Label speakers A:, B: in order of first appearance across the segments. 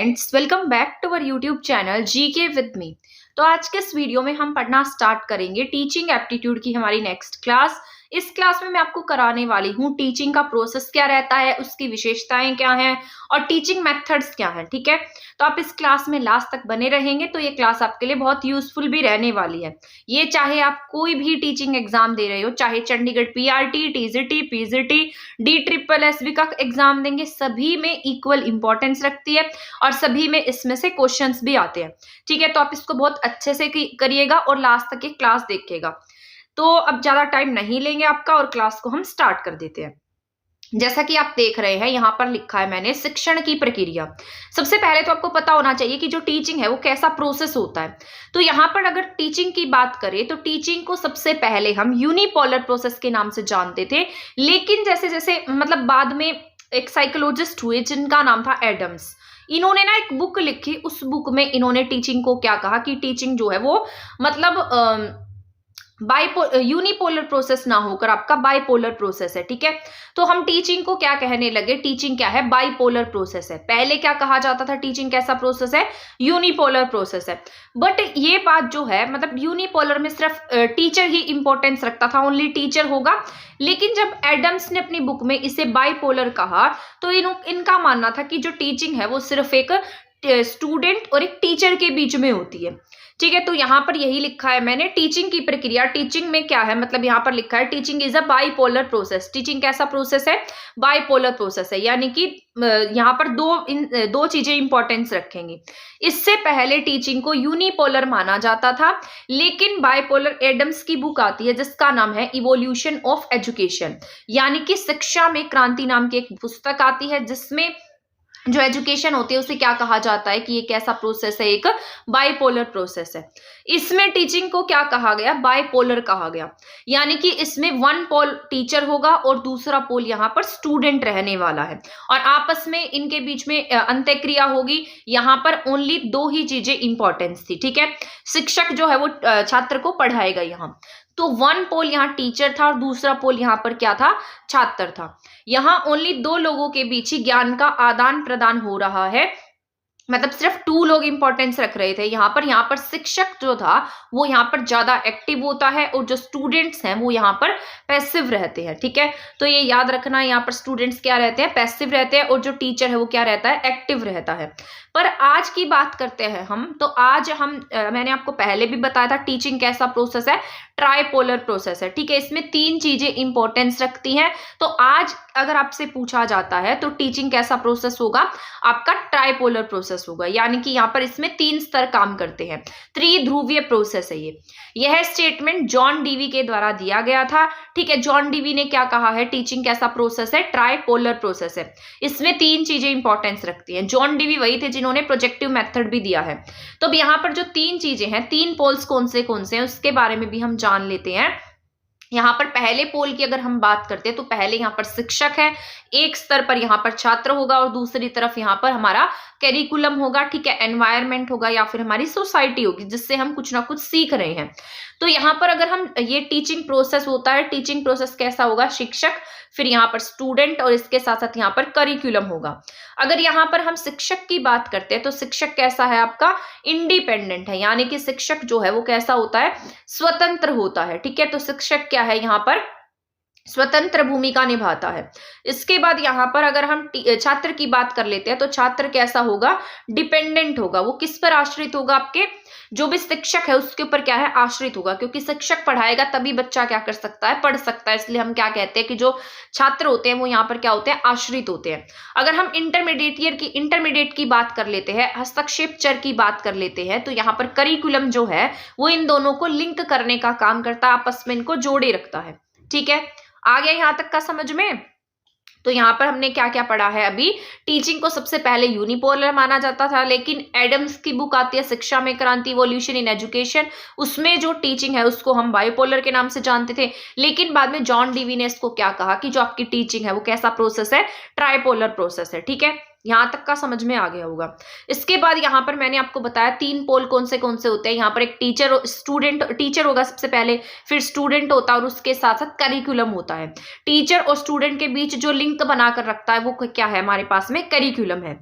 A: Friends, welcome back to our YouTube channel GK with me. तो आज के इस वीडियो में हम पढ़ना स्टार्ट करेंगे टीचिंग एप्टीट्यूड की हमारी नेक्स्ट क्लास। इस क्लास में मैं आपको कराने वाली हूँ टीचिंग का प्रोसेस क्या रहता है, उसकी विशेषताएं क्या हैं और टीचिंग मेथड्स क्या हैं। ठीक है, तो आप इस क्लास में लास्ट तक बने रहेंगे तो ये क्लास आपके लिए बहुत यूजफुल भी रहने वाली है। ये चाहे आप कोई भी टीचिंग एग्जाम दे रहे हो, चाहे Chandigarh PRT, TGT, PGT, DSSB का एग्जाम देंगे, सभी में इक्वल इंपॉर्टेंस रखती है और सभी में इसमें से क्वेश्चंस भी आते हैं। ठीक है, तो आप इसको बहुत अच्छे से करिएगा और लास्ट तक ये क्लास देखिएगा। तो अब ज्यादा टाइम नहीं लेंगे आपका और क्लास को हम स्टार्ट कर देते हैं। जैसा कि आप देख रहे हैं यहाँ पर लिखा है मैंने शिक्षण की प्रक्रिया। सबसे पहले तो आपको पता होना चाहिए कि जो टीचिंग है वो कैसा प्रोसेस होता है। तो यहाँ पर अगर टीचिंग की बात करें तो टीचिंग को सबसे पहले हम यूनिपोलर प्रोसेस के नाम से जानते थे, लेकिन जैसे जैसे मतलब बाद में एक साइकोलॉजिस्ट हुए जिनका नाम था एडम्स। इन्होंने ना एक बुक लिखी, उस बुक में इन्होंने टीचिंग को क्या कहा कि टीचिंग जो है वो मतलब यूनिपोलर प्रोसेस ना होकर आपका बाइपोलर प्रोसेस है। ठीक है, तो हम टीचिंग को क्या कहने लगे, टीचिंग क्या है, बाइपोलर प्रोसेस है। पहले क्या कहा जाता था, टीचिंग कैसा प्रोसेस है, यूनिपोलर प्रोसेस है। बट ये बात जो है मतलब यूनिपोलर में सिर्फ टीचर ही इंपॉर्टेंस रखता था, ओनली टीचर होगा। लेकिन जब एडम्स ने अपनी बुक में इसे बाइपोलर कहा तो इनका मानना था कि जो टीचिंग है वो सिर्फ एक स्टूडेंट और एक टीचर के बीच में होती है। ठीक है, तो यहाँ पर यही लिखा है मैंने टीचिंग की प्रक्रिया। टीचिंग में क्या है, मतलब यहाँ पर लिखा है teaching is a bipolar process. Teaching कैसा प्रोसेस है, बाइपोलर प्रोसेस है, यानी कि यहाँ पर दो चीजें इंपॉर्टेंस रखेंगी। इससे पहले टीचिंग को यूनिपोलर माना जाता था, लेकिन बाइपोलर एडम्स की बुक आती है जिसका नाम है इवोल्यूशन ऑफ एजुकेशन, यानी कि शिक्षा में क्रांति नाम की एक पुस्तक आती है जिसमें जो एजुकेशन होती है उसे क्या कहा जाता है कि ये कैसा प्रोसेस है, एक बाइपोलर प्रोसेस है। इसमें टीचिंग को क्या कहा गया, बाइपोलर कहा गया, यानी कि इसमें वन पोल टीचर होगा और दूसरा पोल यहाँ पर स्टूडेंट रहने वाला है और आपस में इनके बीच में अंतःक्रिया होगी। यहाँ पर ओनली दो ही चीजें इंपॉर्टेंस थी। ठीक है, शिक्षक जो है वो छात्र को पढ़ाएगा यहाँ, तो वन पोल यहाँ टीचर था और दूसरा पोल यहाँ पर क्या था, छात्र था। यहाँ ओनली दो लोगों के बीच ही ज्ञान का आदान प्रदान हो रहा है, मतलब सिर्फ 2 लोग इंपॉर्टेंस रख रहे थे। यहाँ पर शिक्षक जो था वो यहाँ पर ज्यादा एक्टिव होता है और जो स्टूडेंट्स हैं वो यहाँ पर पैसिव रहते हैं। ठीक है, तो ये याद रखना, यहाँ पर स्टूडेंट्स क्या रहते हैं, पैसिव रहते हैं और जो टीचर है वो क्या रहता है, एक्टिव रहता है। पर आज की बात करते हैं हम, तो आज हम मैंने आपको पहले भी बताया था टीचिंग कैसा प्रोसेस है, ट्राइपोलर प्रोसेस है। ठीक है, इसमें 3 चीजें इंपॉर्टेंस रखती हैं। तो आज अगर आपसे पूछा जाता है तो टीचिंग कैसा प्रोसेस होगा, आपका ट्राइपोलर प्रोसेस होगा, यानी कि यहाँ पर इसमें 3 स्तर काम करते हैं, त्रिध्रुवीय प्रोसेस है ये। यह स्टेटमेंट जॉन डीवी के द्वारा दिया गया था। ठीक है, जॉन डीवी ने क्या कहा है, टीचिंग कैसा प्रोसेस है, ट्राइपोलर प्रोसेस है। इसमें 3 चीजें इंपॉर्टेंस रखती हैं। जॉन डीवी वही थे जिन्होंने प्रोजेक्टिव मेथड भी दिया है। तो अब यहाँ पर जो 3 चीजें हैं, 3 पोल्स कौन से हैं उसके बारे में भी हम जान लेते हैं। यहाँ पर पहले पोल की अगर हम बात करते हैं तो पहले यहाँ पर शिक्षक है, एक स्तर पर यहाँ पर छात्र होगा और दूसरी तरफ यहाँ पर हमारा करिकुलम होगा। ठीक है, एनवायरनमेंट होगा या फिर हमारी सोसाइटी होगी जिससे हम कुछ ना कुछ सीख रहे हैं। तो यहाँ पर अगर हम ये टीचिंग प्रोसेस होता है, टीचिंग प्रोसेस कैसा होगा, शिक्षक, फिर यहाँ पर स्टूडेंट और इसके साथ साथ यहाँ पर करिकुलम होगा। अगर यहाँ पर हम शिक्षक की बात करते हैं तो शिक्षक कैसा है, आपका इंडिपेंडेंट है, यानी कि शिक्षक जो है वो कैसा होता है, स्वतंत्र होता है। ठीक है, तो शिक्षक क्या है, यहाँ पर स्वतंत्र भूमिका निभाता है। इसके बाद यहाँ पर अगर हम छात्र की बात कर लेते हैं तो छात्र कैसा होगा, डिपेंडेंट होगा। वो किस पर आश्रित होगा, आपके जो भी शिक्षक है उसके ऊपर क्या है, आश्रित होगा, क्योंकि शिक्षक पढ़ाएगा तभी बच्चा क्या कर सकता है, पढ़ सकता है। इसलिए हम क्या कहते हैं कि जो छात्र होते हैं वो यहाँ पर क्या होते हैं, आश्रित होते हैं। अगर हम इंटरमीडिएट की बात कर लेते हैं, हस्तक्षेप चर की बात कर लेते हैं, तो यहाँ पर करिकुलम जो है वो इन दोनों को लिंक करने का काम करता है, आपस में इनको जोड़े रखता है। ठीक है, आ गया यहाँ तक का समझ में। तो यहाँ पर हमने क्या क्या पढ़ा है, अभी टीचिंग को सबसे पहले यूनिपोलर माना जाता था, लेकिन एडम्स की बुक आती है शिक्षा में क्रांति, इवोल्यूशन इन एजुकेशन, उसमें जो टीचिंग है उसको हम बाइपोलर के नाम से जानते थे। लेकिन बाद में जॉन डीवी ने इसको क्या कहा कि जो आपकी टीचिंग है वो कैसा प्रोसेस है, ट्राइपोलर प्रोसेस है। ठीक है, यहाँ तक का समझ में आ गया होगा। इसके बाद यहाँ पर मैंने आपको बताया 3 पोल कौन से होते हैं। यहाँ पर एक टीचर होगा सबसे पहले, फिर स्टूडेंट होता है और उसके साथ साथ करिकुलम होता है। टीचर और स्टूडेंट के बीच जो लिंक बनाकर रखता है वो क्या है, हमारे पास में करिकुलम है।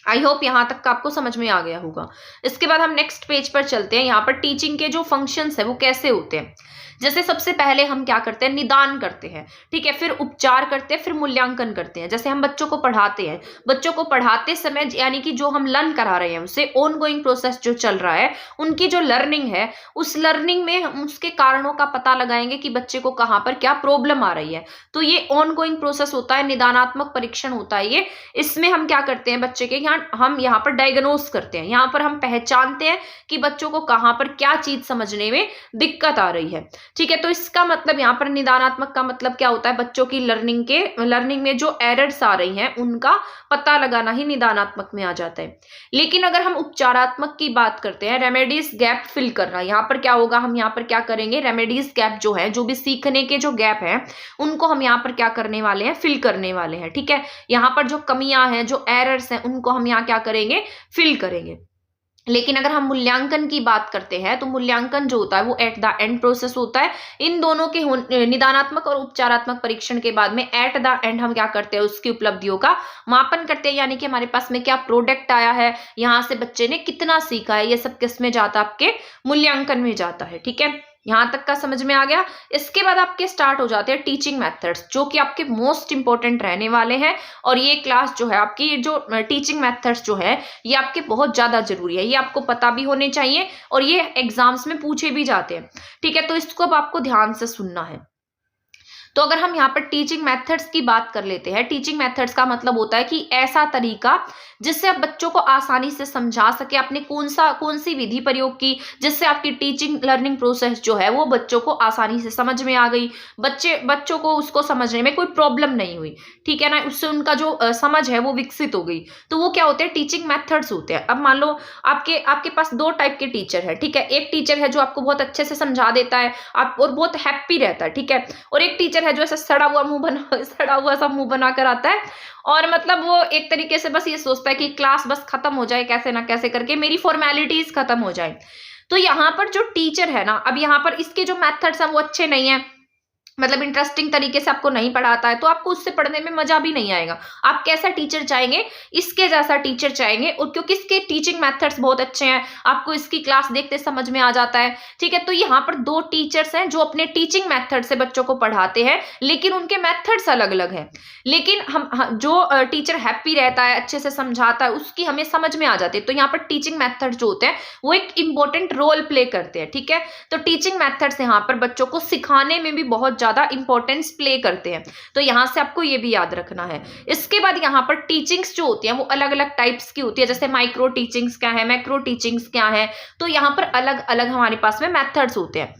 A: आई होप यहाँ तक का आपको समझ में आ गया होगा। इसके बाद हम नेक्स्ट पेज पर चलते हैं। यहाँ पर टीचिंग के जो फंक्शंस है वो कैसे होते हैं। जैसे सबसे पहले हम क्या करते हैं, निदान करते हैं, ठीक है, फिर उपचार करते हैं, फिर मूल्यांकन करते हैं। जैसे हम बच्चों को पढ़ाते हैं, बच्चों को पढ़ाते समय यानी कि जो हम लर्न करा रहे हैं उसे ऑन गोइंग प्रोसेस जो चल रहा है, उनकी जो लर्निंग है उस लर्निंग में हम उसके कारणों का पता लगाएंगे कि बच्चे को कहाँ पर क्या प्रॉब्लम आ रही है। तो ये ऑन गोइंग प्रोसेस होता है, निदानात्मक परीक्षण होता है ये। इसमें हम क्या करते हैं, बच्चे के हम यहाँ पर डायग्नोस करते हैं, यहाँ पर हम पहचानते हैं कि बच्चों को कहाँ पर क्या चीज समझने में दिक्कत आ रही है, ठीक है। तो इसका मतलब यहाँ पर निदानात्मक का मतलब क्या होता है, बच्चों की लर्निंग में जो एरर्स आ रही हैं उनका पता लगाना ही निदानात्मक में आ जाता है। लेकिन अगर हम उपचारात्मक की बात करते हैं, रेमेडीज गैप फिल करना, यहाँ पर क्या होगा, हम यहाँ पर क्या करेंगे, रेमेडीज गैप जो है, जो भी सीखने के जो गैप है उनको हम यहाँ पर क्या करने वाले हैं, फिल करने वाले हैं, ठीक है। यहाँ पर जो कमियां हैं, जो एरर्स हैं, उनको हम यहाँ क्या करेंगे, फिल करेंगे। लेकिन अगर हम मूल्यांकन की बात करते हैं तो मूल्यांकन जो होता है वो एट द एंड प्रोसेस होता है। इन दोनों के निदानात्मक और उपचारात्मक परीक्षण के बाद में एट द एंड हम क्या करते हैं, उसकी उपलब्धियों का मापन करते हैं, यानी कि हमारे पास में क्या प्रोडक्ट आया है, यहाँ से बच्चे ने कितना सीखा है, ये सब किस में जाता है, आपके मूल्यांकन में जाता है, ठीक है। यहां तक का समझ में आ गया। इसके बाद आपके स्टार्ट हो जाते हैं टीचिंग मेथड्स, जो कि आपके मोस्ट इंपॉर्टेंट रहने वाले हैं। और ये क्लास जो है आपकी, जो टीचिंग मेथड्स जो है ये आपके बहुत ज्यादा जरूरी है, ये आपको पता भी होने चाहिए और ये एग्जाम्स में पूछे भी जाते हैं, ठीक है। तो इसको अब आपको ध्यान से सुनना है। तो अगर हम यहाँ पर टीचिंग मेथड्स की बात कर लेते हैं, टीचिंग मेथड्स का मतलब होता है कि ऐसा तरीका जिससे आप बच्चों को आसानी से समझा सके, आपने कौन सी विधि प्रयोग की जिससे आपकी टीचिंग लर्निंग प्रोसेस जो है वो बच्चों को आसानी से समझ में आ गई, बच्चों को उसको समझने में कोई प्रॉब्लम नहीं हुई, ठीक है ना, उससे उनका जो समझ है वो विकसित हो गई। तो वो क्या होते हैं, टीचिंग मेथड्स होते हैं। अब मान लो आपके पास दो टाइप के टीचर है, ठीक है। एक टीचर है जो आपको बहुत अच्छे से समझा देता है आप और बहुत हैप्पी रहता है, ठीक है। और एक टीचर है जो ऐसा सड़ा हुआ सा मुंह बना कर आता है और मतलब वो एक तरीके से बस ये सोचता है कि क्लास बस खत्म हो जाए, कैसे ना कैसे करके मेरी फॉर्मेलिटीज खत्म हो जाए। तो यहाँ पर जो टीचर है ना, अब यहाँ पर इसके जो मेथड्स हैं वो अच्छे नहीं है, मतलब इंटरेस्टिंग तरीके से आपको नहीं पढ़ाता है, तो आपको उससे पढ़ने में मजा भी नहीं आएगा। आप कैसा टीचर चाहेंगे, इसके जैसा टीचर चाहेंगे, और क्योंकि इसके टीचिंग मेथड्स बहुत अच्छे हैं, आपको इसकी क्लास देखते समझ में आ जाता है, ठीक है। तो यहाँ पर दो टीचर्स हैं जो अपने टीचिंग मेथड से बच्चों को पढ़ाते हैं, लेकिन उनके मेथड्स अलग अलग हैं। लेकिन हम जो टीचर हैप्पी रहता है, अच्छे से समझाता है, उसकी हमें समझ में आ जाती है। तो यहाँ पर टीचिंग मेथड जो होते हैं वो एक इंपॉर्टेंट रोल प्ले करते हैं, ठीक है। तो टीचिंग मेथड्स यहाँ पर बच्चों को सिखाने में भी बहुत ज्यादा इंपॉर्टेंस प्ले करते हैं, तो यहां से आपको ये भी याद रखना है। इसके बाद यहाँ पर टीचिंग्स जो होती हैं वो अलग अलग टाइप्स की होती है, जैसे माइक्रो टीचिंग्स क्या है, मैक्रो टीचिंग्स क्या है, तो यहाँ पर अलग अलग हमारे पास में मेथड्स होते हैं।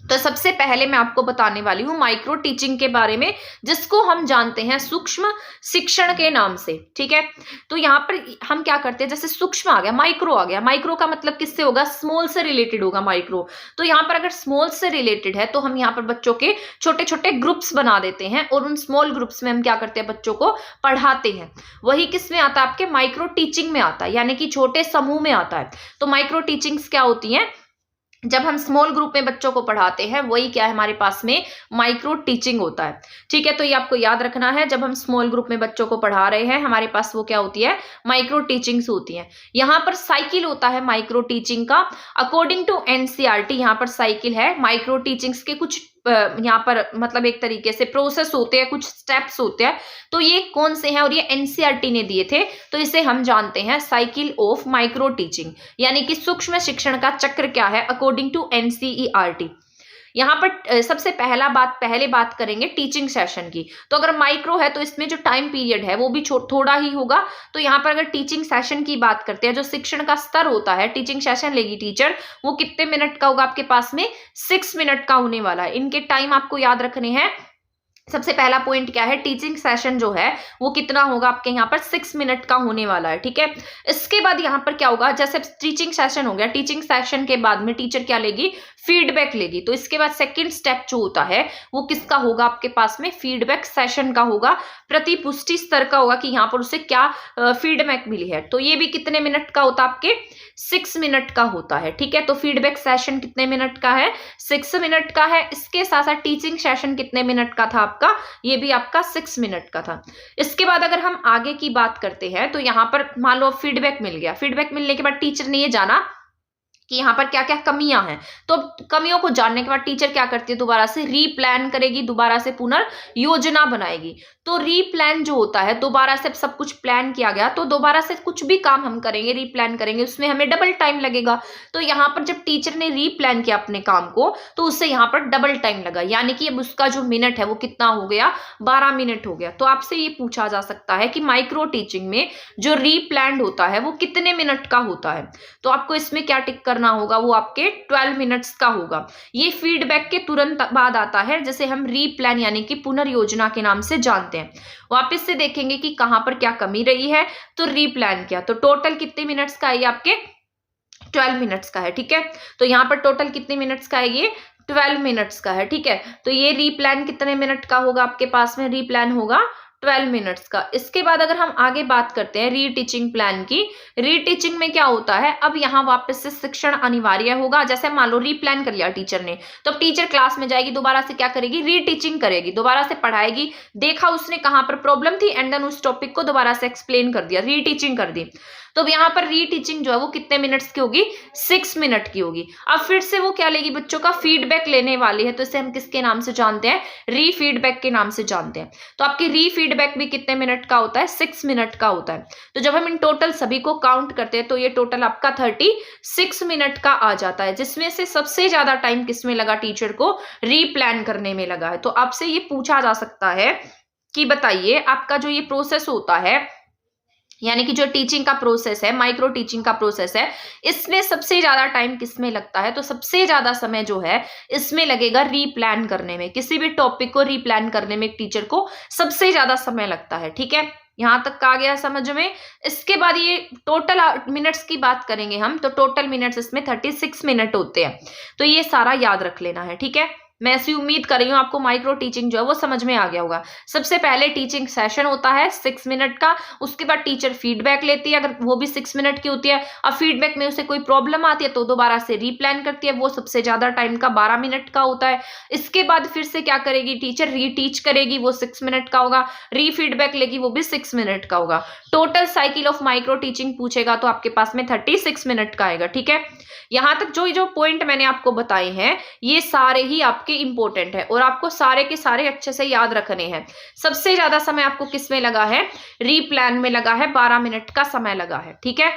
A: तो सबसे पहले मैं आपको बताने वाली हूं माइक्रो टीचिंग के बारे में, जिसको हम जानते हैं सूक्ष्म शिक्षण के नाम से, ठीक है। तो यहाँ पर हम क्या करते हैं, जैसे सूक्ष्म आ गया, माइक्रो आ गया, माइक्रो का मतलब किससे होगा, स्मॉल से रिलेटेड होगा माइक्रो। तो यहाँ पर अगर स्मॉल से रिलेटेड है तो हम यहाँ पर बच्चों के छोटे छोटे ग्रुप्स बना देते हैं और उन स्मॉल ग्रुप्स में हम क्या करते हैं, बच्चों को पढ़ाते हैं। वही किस में आता है, आपके माइक्रो टीचिंग में आता है, यानी कि छोटे समूह में आता है। तो माइक्रो टीचिंग्स क्या होती हैं, जब हम स्मॉल ग्रुप में बच्चों को पढ़ाते हैं, वही क्या है हमारे पास में माइक्रो टीचिंग होता है, ठीक है। तो ये आपको याद रखना है, जब हम स्मॉल ग्रुप में बच्चों को पढ़ा रहे हैं हमारे पास वो क्या होती है, माइक्रो टीचिंग्स होती हैं। यहाँ पर साइकिल होता है माइक्रो टीचिंग का, अकॉर्डिंग टू एनसीईआरटी यहाँ पर साइकिल है। माइक्रो टीचिंग्स के कुछ यहाँ पर मतलब एक तरीके से प्रोसेस होते हैं, कुछ स्टेप्स होते हैं, तो ये कौन से हैं और ये एनसीईआरटी ने दिए थे, तो इसे हम जानते हैं साइकिल ऑफ माइक्रो टीचिंग, यानी कि सूक्ष्म शिक्षण का चक्र क्या है अकॉर्डिंग टू एनसीईआरटी। यहाँ पर सबसे पहले बात करेंगे टीचिंग सेशन की। तो अगर माइक्रो है तो इसमें जो टाइम पीरियड है वो भी थोड़ा ही होगा। तो यहाँ पर अगर टीचिंग सेशन की बात करते हैं, जो शिक्षण का स्तर होता है, टीचिंग सेशन लेगी टीचर, वो कितने मिनट का होगा आपके पास में, 6 मिनट का होने वाला है। इनके टाइम आपको याद रखने हैं। सबसे पहला पॉइंट क्या है, टीचिंग सेशन जो है वो कितना होगा आपके यहाँ पर 6 मिनट का होने वाला है, ठीक है। इसके बाद यहाँ पर क्या होगा, जैसे टीचिंग सेशन हो गया, टीचिंग सेशन के बाद में टीचर क्या लेगी, फीडबैक लेगी। तो इसके बाद सेकंड स्टेप जो होता है वो किसका होगा आपके पास में, फीडबैक सेशन का होगा, प्रतिपुष्टि स्तर का होगा कि यहाँ पर उसे क्या फीडबैक मिली है। तो ये भी कितने मिनट का होता है आपके 6 मिनट का होता है, ठीक है। तो फीडबैक सेशन कितने मिनट का है, 6 मिनट का है। इसके साथ साथ टीचिंग सेशन कितने मिनट का था आपका, ये भी आपका 6 मिनट का था। इसके बाद अगर हम आगे की बात करते हैं तो यहाँ पर मान लो फीडबैक मिल गया, फीडबैक मिलने के बाद टीचर ने ये जाना कि यहाँ पर क्या क्या कमियां हैं, तो कमियों को जानने के बाद टीचर क्या करती है, दोबारा से रीप्लान करेगी, दोबारा से पुनर्योजना बनाएगी। तो रीप्लान जो होता है, दोबारा से सब कुछ प्लान किया गया तो दोबारा से कुछ भी काम हम करेंगे, रीप्लान करेंगे, उसमें हमें डबल टाइम लगेगा। तो यहाँ पर जब टीचर ने रीप्लान किया अपने काम को तो उससे यहाँ पर डबल टाइम लगा, यानी कि अब उसका जो मिनट है वो कितना हो गया, 12 मिनट हो गया। तो आपसे ये पूछा जा सकता है कि माइक्रो टीचिंग में जो रीप्लान होता है वो कितने मिनट का होता है, तो आपको इसमें क्या टिक करना होगा, वो आपके 12 मिनट्स का होगा। ये फीडबैक के तुरंत बाद आता है, जिसे हम रीप्लान यानी कि पुनर्योजना के नाम से जानते हैं। वापस से देखेंगे कि कहां पर क्या कमी रही है, तो रीप्लान किया तो टोटल कितने मिनट्स का है, ये आपके 12 मिनट्स का है, ठीक है। तो यहाँ पर टोटल कितने मिनट्स का है, ये 12 मिनट्स का है, ठीक है। तो ये रीप्लान कितने मिनट का होगा, आपके पास में रीप्लान होगा 12 मिनट्स का। इसके बाद अगर हम आगे बात करते हैं रीटीचिंग प्लान की, रीटीचिंग में क्या होता है, अब यहाँ वापस से शिक्षण अनिवार्य होगा। जैसे मान लो रीप्लान कर लिया टीचर ने, तो अब टीचर क्लास में जाएगी, दोबारा से क्या करेगी, रीटीचिंग करेगी, दोबारा से पढ़ाएगी, देखा उसने कहाँ पर प्रॉब्लम थी एंड देन उस टॉपिक को दोबारा से एक्सप्लेन कर दिया, रीटीचिंग कर दी। तो अब यहाँ पर रीटीचिंग जो है वो कितने मिनट्स की होगी, 6 मिनट की होगी। अब फिर से वो क्या लेगी, बच्चों का फीडबैक लेने वाली है, तो इसे हम किसके नाम से जानते हैं, री फीडबैक के नाम से जानते हैं। तो आपकी री फीडबैक भी कितने मिनट का होता है, 6 मिनट का होता है। तो जब हम इन टोटल सभी को काउंट करते हैं तो ये टोटल आपका 36 मिनट का आ जाता है, जिसमें से सबसे ज्यादा टाइम किसमें लगा, टीचर को रीप्लान करने में लगा है। तो आपसे ये पूछा जा सकता है कि बताइए आपका जो ये प्रोसेस होता है, यानी कि जो टीचिंग का प्रोसेस है, माइक्रो टीचिंग का प्रोसेस है, इसमें सबसे ज्यादा टाइम किसमें लगता है, तो सबसे ज्यादा समय जो है इसमें लगेगा रीप्लान करने में। किसी भी टॉपिक को रीप्लान करने में टीचर को सबसे ज्यादा समय लगता है, ठीक है। यहां तक आ गया समझ में। इसके बाद ये टोटल मिनट्स की बात करेंगे हम, तो टोटल मिनट्स इसमें 36 मिनट होते हैं। तो ये सारा याद रख लेना है, ठीक है। मैं ऐसी उम्मीद कर रही हूँ आपको माइक्रो टीचिंग जो है वो समझ में आ गया होगा। सबसे पहले टीचिंग सेशन होता है 6 मिनट का, उसके बाद टीचर फीडबैक लेती है, अगर वो भी 6 मिनट की होती है। अब फीडबैक में उसे कोई प्रॉब्लम आती है तो दोबारा से रीप्लान करती है, वो सबसे ज्यादा टाइम का 12 मिनट का होता है। इसके बाद फिर से क्या करेगी टीचर, रीटीच करेगी, वो 6 मिनट का होगा, री फीडबैक लेगी, वो भी 6 मिनट का होगा। Total cycle of micro teaching पूछेगा तो आपके पास में 36 मिनट का आएगा, ठीक है। यहां तक जो पॉइंट मैंने आपको बताए हैं ये सारे ही आपके इंपॉर्टेंट है और आपको सारे के सारे अच्छे से याद रखने हैं। सबसे ज्यादा समय आपको किस में लगा है, रीप्लान में लगा है, 12 मिनट का समय लगा है, ठीक है।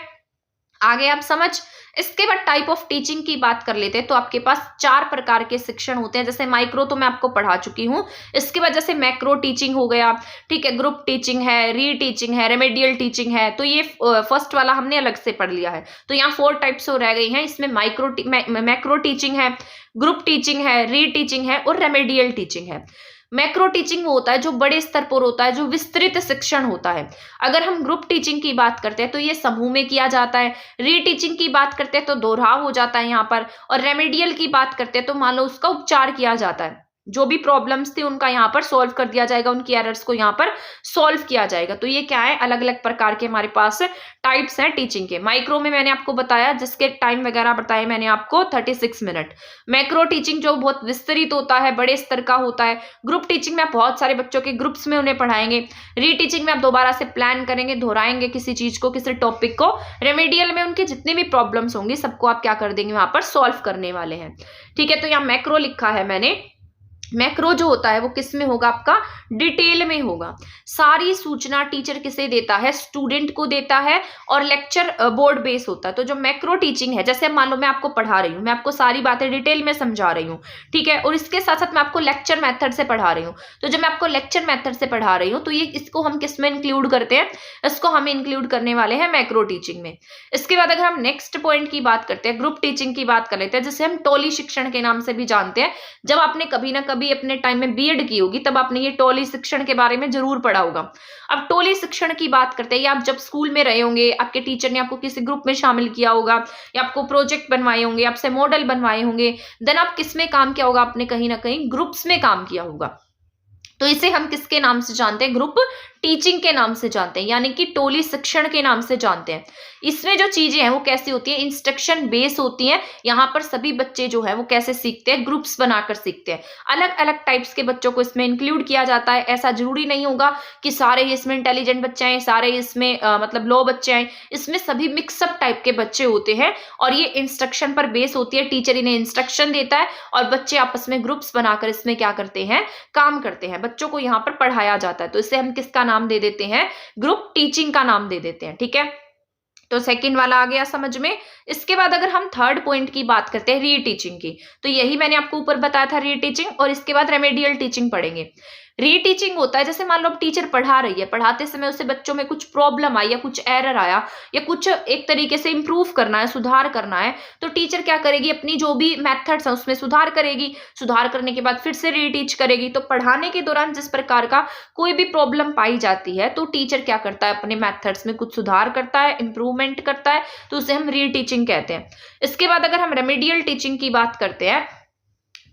A: आगे आप समझ। इसके बाद टाइप ऑफ टीचिंग की बात कर लेते हैं, तो आपके पास 4 प्रकार के शिक्षण होते हैं। जैसे माइक्रो तो मैं आपको पढ़ा चुकी हूँ। इसके बाद जैसे मैक्रो टीचिंग हो गया, ठीक है, ग्रुप टीचिंग है, री टीचिंग है, रेमेडियल टीचिंग है। तो ये फर्स्ट वाला हमने अलग से पढ़ लिया है। तो यहाँ 4 टाइप्स हो रह गई हैं। इसमें मैक्रो टीचिंग है, ग्रुप टीचिंग है, री टीचिंग है और रेमेडियल टीचिंग है। मैक्रो टीचिंग वो होता है जो बड़े स्तर पर होता है, जो विस्तृत शिक्षण होता है। अगर हम ग्रुप टीचिंग की बात करते हैं तो ये समूह में किया जाता है। री टीचिंग की बात करते हैं तो दोहराव हो जाता है यहाँ पर। और रेमेडियल की बात करते हैं तो मान लो उसका उपचार किया जाता है, जो भी प्रॉब्लम्स थी उनका यहाँ पर सॉल्व कर दिया जाएगा, उनकी एरर्स को यहाँ पर सॉल्व किया जाएगा। तो ये क्या है, अलग अलग प्रकार के हमारे पास टाइप्स हैं टीचिंग के। माइक्रो में मैंने आपको बताया, जिसके टाइम वगैरह बताए मैंने आपको 36 मिनट। मैक्रो टीचिंग जो बहुत विस्तृत होता है, बड़े स्तर का होता है। ग्रुप टीचिंग में आप बहुत सारे बच्चों के ग्रुप्स में उन्हें पढ़ाएंगे। री टीचिंग में आप दोबारा से प्लान करेंगे, दोहराएंगे किसी चीज को, किसी टॉपिक को। रेमेडियल में उनकी जितनी भी प्रॉब्लम्स होंगी सबको आप क्या कर देंगे, वहां पर सॉल्व करने वाले हैं, ठीक है। तो यहाँ मैक्रो लिखा है मैंने। मैक्रो जो होता है वो किस में होगा, आपका डिटेल में होगा। सारी सूचना टीचर किसे देता है, स्टूडेंट को देता है, और लेक्चर बोर्ड बेस होता है। तो जो मैक्रो टीचिंग है, जैसे मान लो मैं आपको पढ़ा रही हूँ, मैं आपको सारी बातें डिटेल में समझा रही हूँ, ठीक है, और इसके साथ साथ मैं आपको लेक्चर मेथड से पढ़ा रही हूँ। तो जब मैं आपको लेक्चर मेथड से पढ़ा रही हूँ तो ये इसको हम किस में इंक्लूड करते हैं, इसको हम इंक्लूड करने वाले हैं मैक्रो टीचिंग में। इसके बाद अगर हम नेक्स्ट पॉइंट की बात करते हैं, ग्रुप टीचिंग की बात कर लेते हैं, जिसे हम टोली शिक्षण के नाम से भी जानते हैं। जब आपने कभी ना कभी अपने टाइम में बीएड की होगी तब आपने ये टोली शिक्षण के बारे में जरूर पढ़ा होगा। अब टोली शिक्षण की बात करते हैं, आप जब स्कूल में रहे होंगे, आपके टीचर ने आपको किसी ग्रुप में शामिल किया होगा, या आपको प्रोजेक्ट बनवाए होंगे, आपसे मॉडल बनवाए होंगे, देन आप किस में काम किया होगा, आपने कहीं ना कहीं ग्रुप्स में काम किया होगा। तो इसे हम किसके नाम से जानते हैं, ग्रुप टीचिंग के नाम से जानते हैं, यानी कि टोली शिक्षण के नाम से जानते हैं। इसमें जो चीजें हैं वो कैसी होती है, इंस्ट्रक्शन बेस होती हैं। यहाँ पर सभी बच्चे जो है वो कैसे सीखते हैं, ग्रुप्स बनाकर सीखते हैं। अलग अलग टाइप्स के बच्चों को इसमें इंक्लूड किया जाता है। ऐसा जरूरी नहीं होगा कि सारे ही इसमें इंटेलिजेंट बच्चे आए, सारे इसमें मतलब लो बच्चे आए। इसमें सभी मिक्सअप टाइप के बच्चे होते हैं और ये इंस्ट्रक्शन पर बेस होती है। टीचर इन्हें इंस्ट्रक्शन देता है और बच्चे आपस में ग्रुप्स बनाकर इसमें क्या करते हैं, काम करते हैं। बच्चों को यहाँ पर पढ़ाया जाता है। तो इससे हम किसका नाम दे देते हैं, ग्रुप टीचिंग का नाम दे देते हैं। ठीक है, तो सेकंड वाला आ गया समझ में। इसके बाद अगर हम थर्ड पॉइंट की बात करते हैं, रीटीचिंग की, तो यही मैंने आपको ऊपर बताया था, रीटीचिंग। और इसके बाद रेमेडियल टीचिंग पढ़ेंगे। रीटीचिंग होता है जैसे मान लो टीचर पढ़ा रही है, पढ़ाते समय उससे बच्चों में कुछ प्रॉब्लम आई या कुछ एरर आया या कुछ एक तरीके से इंप्रूव करना है, सुधार करना है, तो टीचर क्या करेगी, अपनी जो भी मेथड्स है उसमें सुधार करेगी। सुधार करने के बाद फिर से रीटीच करेगी। तो पढ़ाने के दौरान जिस प्रकार का कोई भी प्रॉब्लम पाई जाती है तो टीचर क्या करता है, अपने मेथड्स में कुछ सुधार करता है, इंप्रूवमेंट करता है, तो उसे हम रीटीचिंग कहते हैं। इसके बाद अगर हम रेमेडियल टीचिंग की बात करते हैं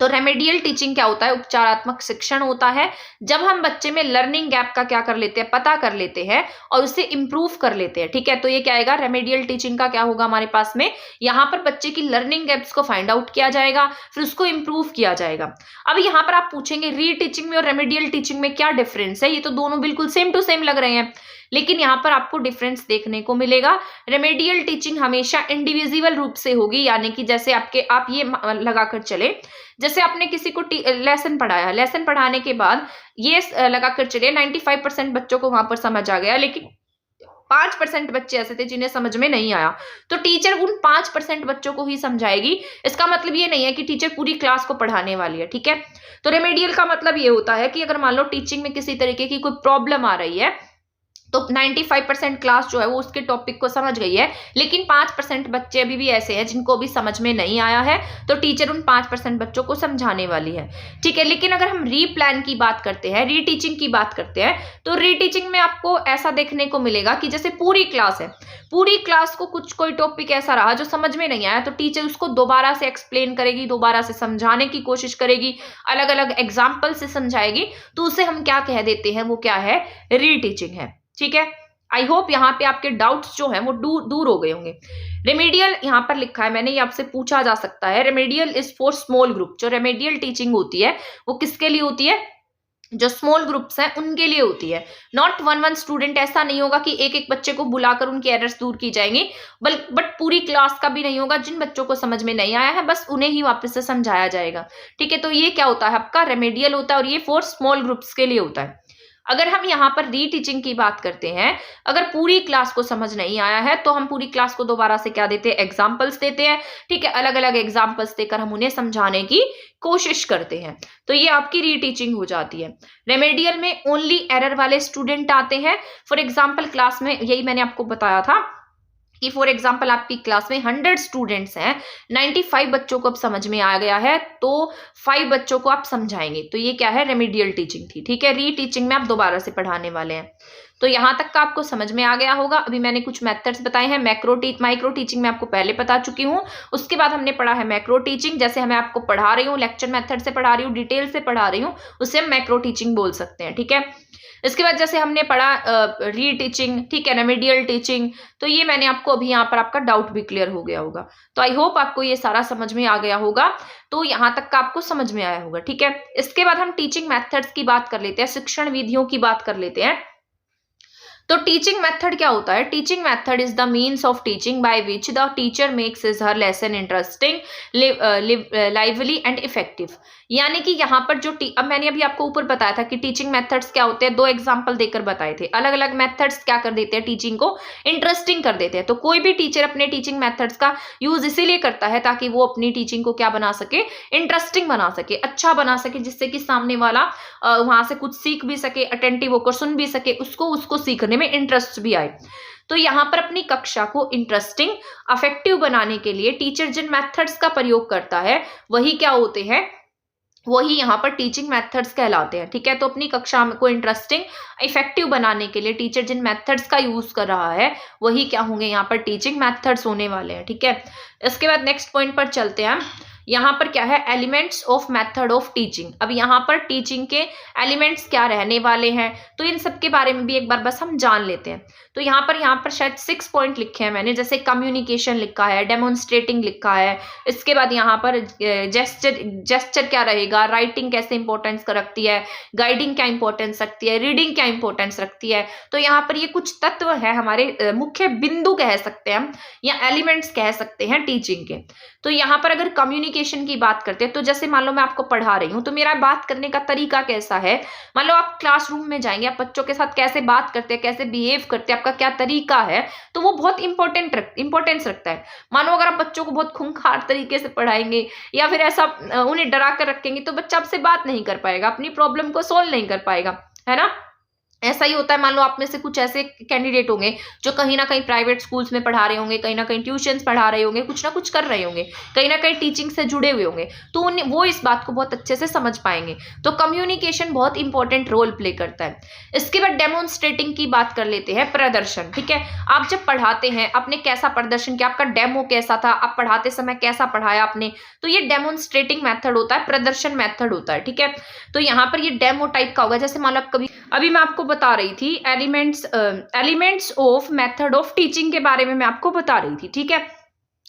A: तो रेमेडियल टीचिंग क्या होता है, उपचारात्मक शिक्षण होता है। जब हम बच्चे में लर्निंग गैप का क्या कर लेते हैं, पता कर लेते हैं और उसे इंप्रूव कर लेते हैं। ठीक है, तो ये क्या आएगा, रेमेडियल टीचिंग का क्या होगा हमारे पास में, यहाँ पर बच्चे की लर्निंग गैप्स को फाइंड आउट किया जाएगा, फिर उसको इंप्रूव किया जाएगा। अब यहाँ पर आप पूछेंगे रीटीचिंग में और रेमेडियल टीचिंग में क्या डिफरेंस है, ये तो दोनों बिल्कुल सेम टू सेम लग रहे हैं, लेकिन यहाँ पर आपको डिफरेंस देखने को मिलेगा। रेमेडियल टीचिंग हमेशा इंडिविजुअल रूप से होगी, यानी कि जैसे आप ये लगाकर चले, जैसे आपने किसी को लेसन पढ़ाया, लेसन पढ़ाने के बाद ये लगाकर चले 95% बच्चों को वहां पर समझ आ गया, लेकिन 5% बच्चे ऐसे थे जिन्हें समझ में नहीं आया, तो टीचर उन 5% बच्चों को ही समझाएगी। इसका मतलब ये नहीं है कि टीचर पूरी क्लास को पढ़ाने वाली है। ठीक है, तो रेमेडियल का मतलब ये होता है कि अगर मान लो टीचिंग में किसी तरीके की कोई प्रॉब्लम आ रही है तो 95% क्लास जो है वो उसके टॉपिक को समझ गई है, लेकिन 5% बच्चे अभी भी ऐसे हैं जिनको भी समझ में नहीं आया है, तो टीचर उन 5% बच्चों को समझाने वाली है। ठीक है, लेकिन अगर हम रीप्लान की बात करते हैं, रीटीचिंग की बात करते हैं, तो रीटीचिंग में आपको ऐसा देखने को मिलेगा कि जैसे पूरी क्लास है, पूरी क्लास को कुछ कोई टॉपिक ऐसा रहा जो समझ में नहीं आया, तो टीचर उसको दोबारा से एक्सप्लेन करेगी, दोबारा से समझाने की कोशिश करेगी, अलग अलग एग्जाम्पल से समझाएगी, तो उसे हम क्या कह देते हैं, वो क्या है, रीटीचिंग है। ठीक है, आई होप यहाँ पे आपके डाउट्स जो हैं वो दूर हो गए होंगे। रेमेडियल यहाँ पर लिखा है मैंने, ये आपसे पूछा जा सकता है, remedial is for small group. जो रेमेडियल टीचिंग होती है वो किसके लिए होती है, जो स्मॉल ग्रुप्स हैं उनके लिए होती है। नॉट वन स्टूडेंट, ऐसा नहीं होगा कि एक एक बच्चे को बुलाकर उनके एरर्स दूर की जाएंगी, बट पूरी क्लास का भी नहीं होगा। जिन बच्चों को समझ में नहीं आया है बस उन्हें ही वापस से समझाया जाएगा। ठीक है, तो ये क्या होता है, आपका रेमेडियल होता है और ये फॉर स्मॉल ग्रुप्स के लिए होता है। अगर हम यहाँ पर रीटीचिंग की बात करते हैं, अगर पूरी क्लास को समझ नहीं आया है तो हम पूरी क्लास को दोबारा से क्या देते हैं, एग्जाम्पल्स देते हैं। ठीक है, अलग अलग एग्जाम्पल्स देकर हम उन्हें समझाने की कोशिश करते हैं, तो ये आपकी रीटीचिंग हो जाती है। रेमेडियल में ओनली एरर वाले स्टूडेंट आते हैं। फॉर एग्जाम्पल क्लास में, यही मैंने आपको बताया था कि फॉर एग्जाम्पल आपकी क्लास में 100 स्टूडेंट्स हैं, 95 बच्चों को अब समझ में आ गया है, तो 5 बच्चों को आप समझाएंगे, तो ये क्या है, रेमेडियल टीचिंग थी। ठीक है, रीटीचिंग में आप दोबारा से पढ़ाने वाले हैं। तो यहाँ तक का आपको समझ में आ गया होगा। अभी मैंने कुछ मेथड्स बताए हैं। माइक्रो टीचिंग में आपको पहले बता चुकी हूँ, उसके बाद हमने पढ़ा है मैक्रो टीचिंग। जैसे मैं आपको पढ़ा रही हूँ, लेक्चर मेथड से पढ़ा रही हूँ, डिटेल से पढ़ा रही हूँ, उसे हम मैक्रो टीचिंग बोल सकते हैं। ठीक है, इसके बाद जैसे हमने पढ़ा रीटीचिंग, ठीक है, रेमेडियल टीचिंग, तो ये मैंने आपको अभी यहाँ पर आपका डाउट भी क्लियर हो गया होगा। तो आई होप आपको ये सारा समझ में आ गया होगा, तो यहाँ तक का आपको समझ में आया होगा। ठीक है, इसके बाद हम टीचिंग मेथड्स की बात कर लेते हैं, शिक्षण विधियों की बात कर लेते हैं। तो टीचिंग मेथड क्या होता है, teaching method is the means of teaching by which the teacher makes his her lesson interesting, lively and effective. यानी कि यहाँ पर जो अब मैंने अभी आपको ऊपर बताया था कि टीचिंग मेथड्स क्या होते हैं, 2 एग्जांपल देकर बताए थे। अलग अलग मेथड्स क्या कर देते हैं, टीचिंग को इंटरेस्टिंग कर देते हैं। तो कोई भी टीचर अपने टीचिंग मेथड्स का यूज इसीलिए करता है ताकि वो अपनी टीचिंग को क्या बना सके, इंटरेस्टिंग बना सके, अच्छा बना सके, जिससे कि सामने वाला वहां से कुछ सीख भी सके, अटेंटिव होकर सुन भी सके, उसको सीखने में इंटरेस्ट भी आए। तो यहाँ पर अपनी कक्षा को इंटरेस्टिंग, अफेक्टिव बनाने के लिए टीचर जिन मेथड्स का प्रयोग करता है वही क्या होते हैं, वही यहाँ पर टीचिंग मेथड्स कहलाते हैं। ठीक है, तो अपनी कक्षा को इंटरेस्टिंग, इफेक्टिव बनाने के लिए टीचर जिन मेथड्स का यूज कर रहा है वही क्या होंगे, यहाँ पर टीचिंग मेथड्स होने वाले हैं। ठीक है, इसके बाद नेक्स्ट पॉइंट पर चलते हैं। यहाँ पर क्या है, elements of method of teaching. अब यहाँ पर टीचिंग के एलिमेंट्स क्या रहने वाले हैं, तो इन सब के बारे में भी एक बार बस हम जान लेते हैं। तो यहाँ पर शायद 6 पॉइंट लिखे हैं मैंने, जैसे कम्युनिकेशन लिखा है, डेमोन्स्ट्रेटिंग लिखा है, इसके बाद यहाँ पर जेस्चर क्या रहेगा, राइटिंग कैसे इंपॉर्टेंस रखती है, गाइडिंग क्या इंपॉर्टेंस रखती है, रीडिंग क्या इंपॉर्टेंस रखती है। तो यहाँ पर ये कुछ तत्व है हमारे मुख्य बिंदु कह सकते हैं हम, या एलिमेंट्स कह सकते हैं टीचिंग के। तो यहाँ पर अगर कम्युनिकेशन की बात करते हैं, तो जैसे मान लो मैं आपको पढ़ा रही हूँ, तो मेरा बात करने का तरीका कैसा है, मान लो आप क्लासरूम में जाएंगे, आप बच्चों के साथ कैसे बात करते हैं, कैसे बिहेव करते हैं, आपका क्या तरीका है, तो वो बहुत इंपॉर्टेंस रखता है। मानो अगर आप बच्चों को बहुत खूंखार तरीके से पढ़ाएंगे या फिर ऐसा उन्हें डरा कर रखेंगे, तो बच्चा आपसे बात नहीं कर पाएगा, अपनी प्रॉब्लम को सोल्व नहीं कर पाएगा, है ना। ऐसा ही होता है। मान लो आप में से कुछ ऐसे कैंडिडेट होंगे जो कहीं ना कहीं प्राइवेट स्कूल्स में पढ़ा रहे होंगे, कहीं ना कहीं ट्यूशंस पढ़ा रहे होंगे, कुछ ना कुछ कर रहे होंगे, कहीं ना कहीं टीचिंग से जुड़े हुए होंगे, तो वो इस बात को बहुत अच्छे से समझ पाएंगे। तो कम्युनिकेशन बहुत इंपॉर्टेंट रोल प्ले करता है। इसके बाद डेमोन्स्ट्रेटिंग की बात कर लेते हैं, प्रदर्शन। ठीक है, आप जब पढ़ाते हैं आपने कैसा प्रदर्शन किया, आपका डेमो कैसा था, आप पढ़ाते समय कैसा पढ़ाया आपने, तो ये डेमोन्स्ट्रेटिंग मेथड होता है, प्रदर्शन मेथड होता है। ठीक है, तो यहाँ पर ये डेमो टाइप का होगा। जैसे मान लो कभी अभी मैं आपको बता रही थी elements of method of teaching के बारे में मैं आपको बता रही थी। ठीक है,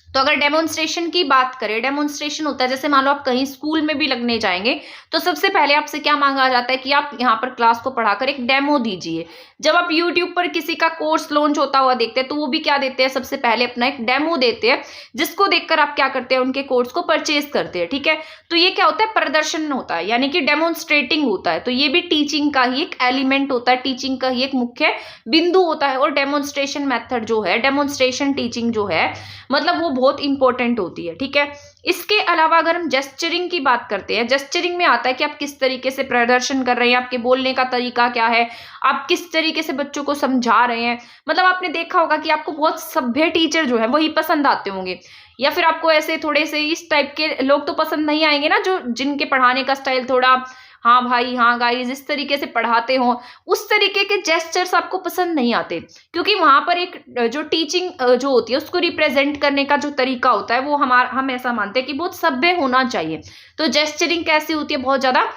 A: तो अगर डेमोन्स्ट्रेशन की बात करें, डेमोन्स्ट्रेशन होता है जैसे मान लो आप कहीं स्कूल में भी लगने जाएंगे, तो सबसे पहले आपसे क्या मांगा जाता है कि आप यहाँ पर क्लास को पढ़ाकर एक डेमो दीजिए। जब आप यूट्यूब पर किसी का कोर्स लॉन्च होता हुआ देखते हैं, तो वो भी क्या देते हैं, सबसे पहले अपना एक डेमो देते हैं, जिसको देखकर आप क्या करते हैं, उनके कोर्स को परचेज करते हैं। ठीक है, तो ये क्या होता है, प्रदर्शन होता है, यानी कि डेमोन्स्ट्रेटिंग होता है। तो ये भी टीचिंग का ही एक एलिमेंट होता है, टीचिंग का ही एक मुख्य बिंदु होता है। और डेमोन्स्ट्रेशन मेथड जो है, डेमोन्स्ट्रेशन टीचिंग जो है, मतलब वो बहुत इंपॉर्टेंट होती है। ठीक है, इसके अलावा अगर हम जेस्चरिंग की बात करते हैं, जेस्चरिंग में आता है कि आप किस तरीके से प्रदर्शन कर रहे हैं, आपके बोलने का तरीका क्या है, आप किस तरीके से बच्चों को समझा रहे हैं। मतलब आपने देखा होगा कि आपको बहुत सभ्य टीचर जो है वही पसंद आते होंगे, या फिर आपको ऐसे थोड़े से इस टाइप के लोग तो पसंद नहीं आएंगे ना, जो जिनके पढ़ाने का स्टाइल थोड़ा हाँ भाई हाँ गाइस इस तरीके से पढ़ाते हो, उस तरीके के जेस्चर्स आपको पसंद नहीं आते, क्योंकि वहां पर एक जो टीचिंग जो होती है उसको रिप्रेजेंट करने का जो तरीका होता है वो हम ऐसा मानते हैं कि बहुत सभ्य होना चाहिए। तो जेस्चरिंग कैसी होती है, बहुत ज्यादा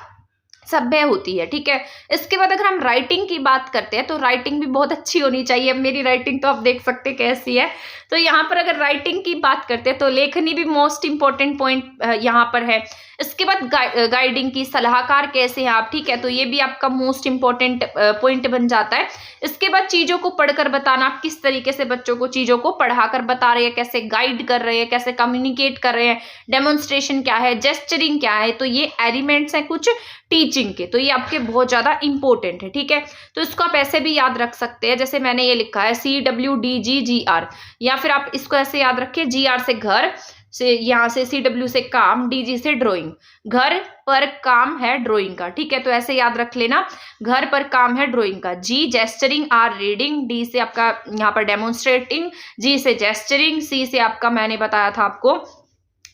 A: सभ्य होती है। ठीक है, इसके बाद अगर हम राइटिंग की बात करते हैं, तो राइटिंग भी बहुत अच्छी होनी चाहिए। अब मेरी राइटिंग तो आप देख सकते कैसी है। तो यहाँ पर अगर राइटिंग की बात करते हैं, तो लेखनी भी मोस्ट इंपॉर्टेंट पॉइंट यहाँ पर है। इसके बाद गाइडिंग की, सलाहकार कैसे हैं आप, ठीक है, तो ये भी आपका मोस्ट इंपॉर्टेंट पॉइंट बन जाता है। इसके बाद चीजों को पढ़कर बताना, आप किस तरीके से बच्चों को चीजों को पढ़ाकर बता रहे हैं, कैसे गाइड कर रहे हैं, कैसे कम्युनिकेट कर रहे हैं, डेमोन्स्ट्रेशन क्या है, जेस्चरिंग क्या है, तो ये एलिमेंट्स हैं कुछ टीचिंग के, तो ये आपके बहुत ज्यादा इंपॉर्टेंट है। ठीक है, तो इसको आप ऐसे भी याद रख सकते हैं, जैसे मैंने ये लिखा है CWDGGR, या फिर आप इसको ऐसे याद रखें, GR से घर, से यहाँ से CW से काम, DG से ड्राइंग, घर पर काम है ड्राइंग का। ठीक है, तो ऐसे याद रख लेना, घर पर काम है ड्राइंग का। G जेस्चरिंग, R रीडिंग, D से आपका यहाँ पर डेमोन्स्ट्रेटिंग, G से जेस्चरिंग, C से आपका मैंने बताया था आपको,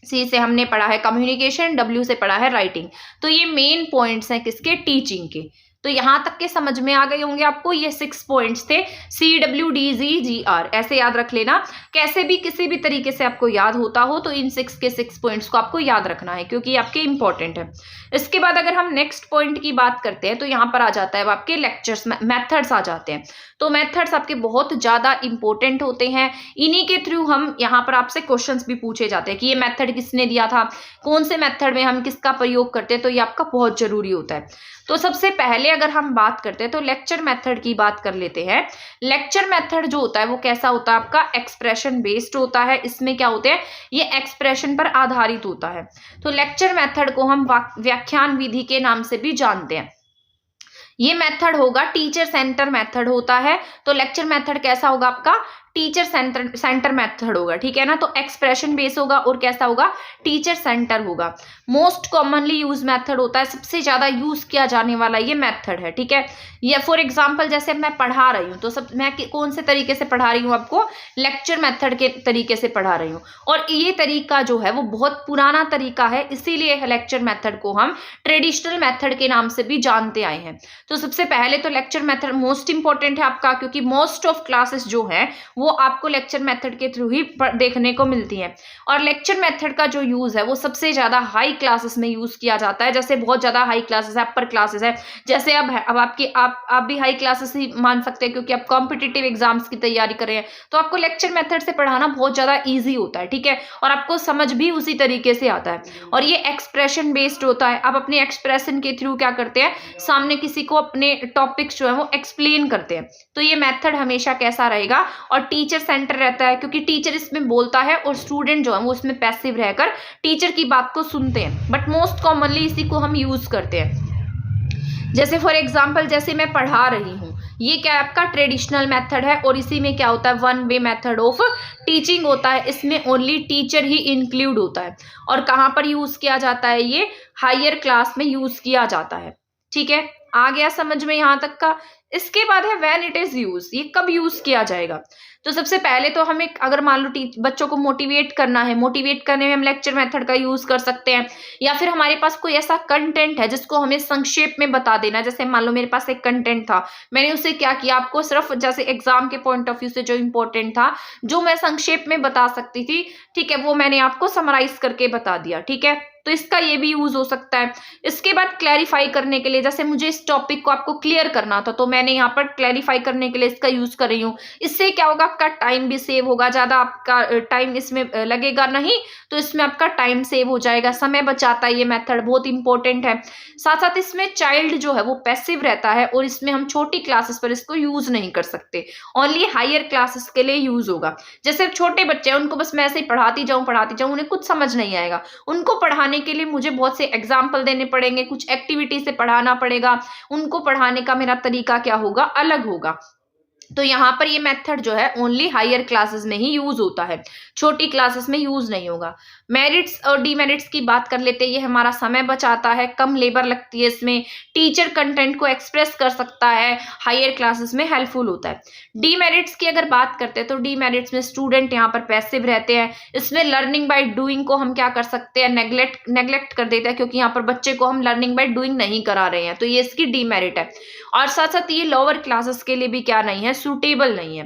A: C से हमने पढ़ा है कम्युनिकेशन, W से पढ़ा है राइटिंग। तो ये मेन पॉइंट्स हैं किसके, टीचिंग के। तो यहां तक के समझ में आ गए होंगे आपको, ये 6 पॉइंट्स थे, CWDGGR ऐसे याद रख लेना। कैसे भी किसी भी तरीके से आपको याद होता हो तो इन 6 के 6 पॉइंट्स को आपको याद रखना है, क्योंकि ये आपके इंपॉर्टेंट है। इसके बाद अगर हम नेक्स्ट पॉइंट की बात करते हैं, तो यहाँ पर आ जाता है आपके लेक्चर्स, मेथड्स आ जाते हैं। तो मेथड्स आपके बहुत ज्यादा इंपॉर्टेंट होते हैं, इन्हीं के थ्रू हम यहाँ पर आपसे क्वेश्चंस भी पूछे जाते हैं कि ये मेथड किसने दिया था, कौन से मेथड में हम किसका प्रयोग करते हैं, तो ये आपका बहुत जरूरी होता है। तो सबसे पहले अगर हम बात करते हैं तो लेक्चर मेथड की बात कर लेते हैं। लेक्चर मेथड जो होता है वो कैसा होता है, आपका एक्सप्रेशन बेस्ड होता है। इसमें क्या होते हैं, ये एक्सप्रेशन पर आधारित होता है। तो लेक्चर मेथड को हम व्याख्यान विधि के नाम से भी जानते हैं। ये मेथड होगा टीचर सेंटर मेथड होता है। तो लेक्चर मेथड कैसा होगा आपका, टीचर सेंटर मेथड होगा। ठीक है ना, तो एक्सप्रेशन बेस होगा और कैसा होगा, टीचर सेंटर होगा। मोस्ट कॉमनली यूज मेथड होता है, सबसे ज्यादा यूज किया जाने वाला ये मेथड है। ठीक है, ये फॉर एग्जांपल जैसे मैं पढ़ा रही हूँ, तो मैं कौन से तरीके से पढ़ा रही हूँ, आपको लेक्चर मेथड के तरीके से पढ़ा रही हूँ। और ये तरीका जो है वो बहुत पुराना तरीका है, इसीलिए लेक्चर मेथड को हम ट्रेडिशनल मेथड के नाम से भी जानते आए हैं। तो सबसे पहले तो लेक्चर मेथड मोस्ट इंपॉर्टेंट है आपका, क्योंकि मोस्ट ऑफ क्लासेस जो है वो वो आपको लेक्चर मेथड के थ्रू ही देखने को मिलती हैं। और लेक्चर मेथड का जो यूज है वो सबसे ज्यादा हाई क्लासेस में यूज किया जाता है। जैसे बहुत ज्यादा हाई क्लासेस है, अपर क्लासेस है, जैसे अब आपकी आप भी हाई क्लासेस ही मान सकते हैं क्योंकि आप कॉम्पिटिटिव एग्जाम्स की तैयारी कर रहे हैं, तो आपको लेक्चर मेथड से पढ़ाना बहुत ज्यादा ईजी होता है, ठीक है, और आपको समझ भी उसी तरीके से आता है। और ये एक्सप्रेशन बेस्ड होता है, आप अपने एक्सप्रेशन के थ्रू क्या करते हैं, सामने किसी को अपने टॉपिक्स जो है वो एक्सप्लेन करते हैं। तो ये मेथड हमेशा कैसा रहेगा, और टीचर सेंटर रहता है, क्योंकि टीचर इसमें बोलता है और स्टूडेंट जो है वो उसमें पैसिव रहकर टीचर की बात को सुनते हैं। बट मोस्ट कॉमनली इसी को हम यूज करते हैं। जैसे फॉर एग्जाम्पल, जैसे मैं पढ़ा रही हूँ, ये क्या है आपका ट्रेडिशनल मेथड है, और इसी में क्या होता है, one way method of teaching होता है। इसमें ओनली टीचर ही इंक्लूड होता है। और कहाँ पर यूज किया जाता है, ये हायर क्लास में यूज किया जाता है, ठीक है, आ गया समझ में यहाँ तक का। इसके बाद है व्हेन इट इज यूज, ये कब यूज किया जाएगा। तो सबसे पहले तो हमें अगर मान लो बच्चों को मोटिवेट करना है, मोटिवेट करने में हम लेक्चर मेथड का यूज कर सकते हैं, या फिर हमारे पास कोई ऐसा कंटेंट है जिसको हमें संक्षेप में बता देना। जैसे मान लो मेरे पास एक कंटेंट था, मैंने उसे क्या किया, आपको सिर्फ जैसे एग्जाम के पॉइंट ऑफ व्यू से जो इंपॉर्टेंट था, जो मैं संक्षेप में बता सकती थी, ठीक है, वो मैंने आपको समराइज करके बता दिया, ठीक है, तो इसका ये भी यूज हो सकता है। इसके बाद क्लैरिफाई करने के लिए, जैसे मुझे इस टॉपिक को आपको क्लियर करना था, तो मैंने यहाँ पर क्लैरिफाई करने के लिए इसका यूज कर रही हूँ। इससे क्या होगा, आपका टाइम भी सेव होगा, ज्यादा आपका टाइम इसमें लगेगा नहीं, तो इसमें आपका टाइम सेव हो जाएगा, समय बचाता है ये मेथड, बहुत इंपॉर्टेंट है। साथ साथ इसमें चाइल्ड जो है वो पैसिव रहता है, और इसमें हम छोटी क्लासेस पर इसको यूज नहीं कर सकते, ओनली हायर क्लासेस के लिए यूज होगा। जैसे छोटे बच्चे हैं, उनको बस मैं ऐसे ही पढ़ाती जाऊं, उन्हें कुछ समझ नहीं आएगा, उनको पढ़ाने के लिए मुझे बहुत से एग्जाम्पल देने पड़ेंगे, कुछ एक्टिविटी से पढ़ाना पड़ेगा, उनको पढ़ाने का मेरा तरीका क्या होगा, अलग होगा। तो यहाँ पर ये मेथड जो है ओनली हायर क्लासेस में ही यूज होता है, छोटी क्लासेस में यूज नहीं होगा। मेरिट्स और डीमेरिट्स की बात कर लेते हैं। ये हमारा समय बचाता है, कम लेबर लगती है इसमें, टीचर कंटेंट को एक्सप्रेस कर सकता है, हायर क्लासेस में हेल्पफुल होता है। डीमेरिट्स की अगर बात करते हैं तो डीमेरिट्स में स्टूडेंट यहाँ पर पैसिव रहते हैं, इसमें लर्निंग बाय डूइंग को हम क्या कर सकते हैं, नेग्लेक्ट कर देते हैं, क्योंकि यहाँ पर बच्चे को हम लर्निंग बाय डूइंग नहीं करा रहे हैं, तो ये इसकी डीमेरिट है। और साथ साथ ये लोअर क्लासेस के लिए भी क्या नहीं है, सूटेबल नहीं है।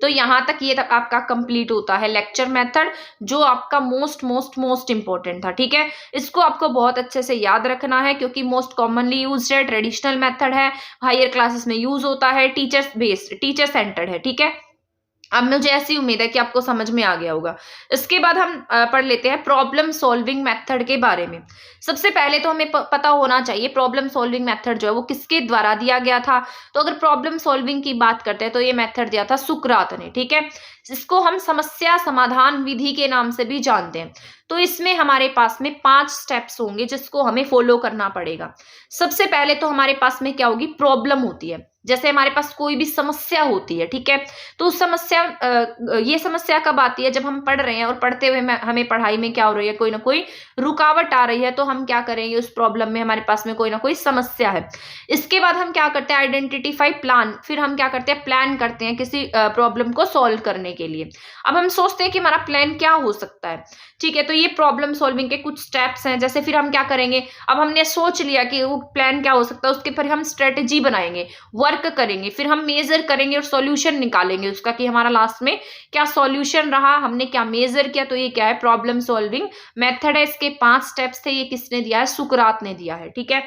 A: तो यहाँ तक ये आपका कंप्लीट होता है लेक्चर मेथड, जो आपका मोस्ट इंपॉर्टेंट था, ठीक है। इसको आपको बहुत अच्छे से याद रखना है, क्योंकि मोस्ट कॉमनली यूज्ड है, ट्रेडिशनल मेथड है, हायर क्लासेस में यूज होता है, टीचर बेस्ड, टीचर सेंटर्ड है, ठीक है। अब मुझे ऐसी उम्मीद है कि आपको समझ में आ गया होगा। इसके बाद हम पढ़ लेते हैं प्रॉब्लम सॉल्विंग मेथड के बारे में। सबसे पहले तो हमें पता होना चाहिए प्रॉब्लम सॉल्विंग मेथड जो है वो किसके द्वारा दिया गया था। तो अगर प्रॉब्लम सॉल्विंग की बात करते हैं तो ये मेथड दिया था सुकरात ने, ठीक है। इसको हम समस्या समाधान विधि के नाम से भी जानते हैं। तो इसमें हमारे पास में 5 स्टेप्स होंगे जिसको हमें फॉलो करना पड़ेगा। सबसे पहले तो हमारे पास में क्या होगी, प्रॉब्लम होती है। जैसे हमारे पास कोई भी समस्या होती है, ठीक है, तो उस समस्या ये समस्या कब आती है, जब हम पढ़ रहे हैं और पढ़ते हुए हमें पढ़ाई में क्या हो रही है, कोई ना कोई रुकावट आ रही है, तो हम क्या करेंगे, उस प्रॉब्लम में हमारे पास में कोई ना कोई समस्या है। इसके बाद हम क्या करते हैं, आइडेंटिफाई प्लान, फिर हम क्या करते हैं, प्लान करते हैं किसी प्रॉब्लम को सॉल्व करने के लिए। अब हम सोचते हैं कि हमारा प्लान क्या हो सकता है, ठीक है, तो ये प्रॉब्लम सॉल्विंग के कुछ स्टेप्स हैं। जैसे फिर हम क्या करेंगे, अब हमने सोच लिया कि वो प्लान क्या हो सकता है, उसके फिर हम स्ट्रेटेजी बनाएंगे, वर्क करेंगे, फिर हम मेजर करेंगे और सॉल्यूशन निकालेंगे उसका कि हमारा लास्ट में क्या सॉल्यूशन रहा, हमने क्या मेजर किया। तो ये क्या है, प्रॉब्लम सॉल्विंग मेथड है। इसके 5 स्टेप्स थे। ये किसने दिया है, सुकरात ने दिया है, ठीक है।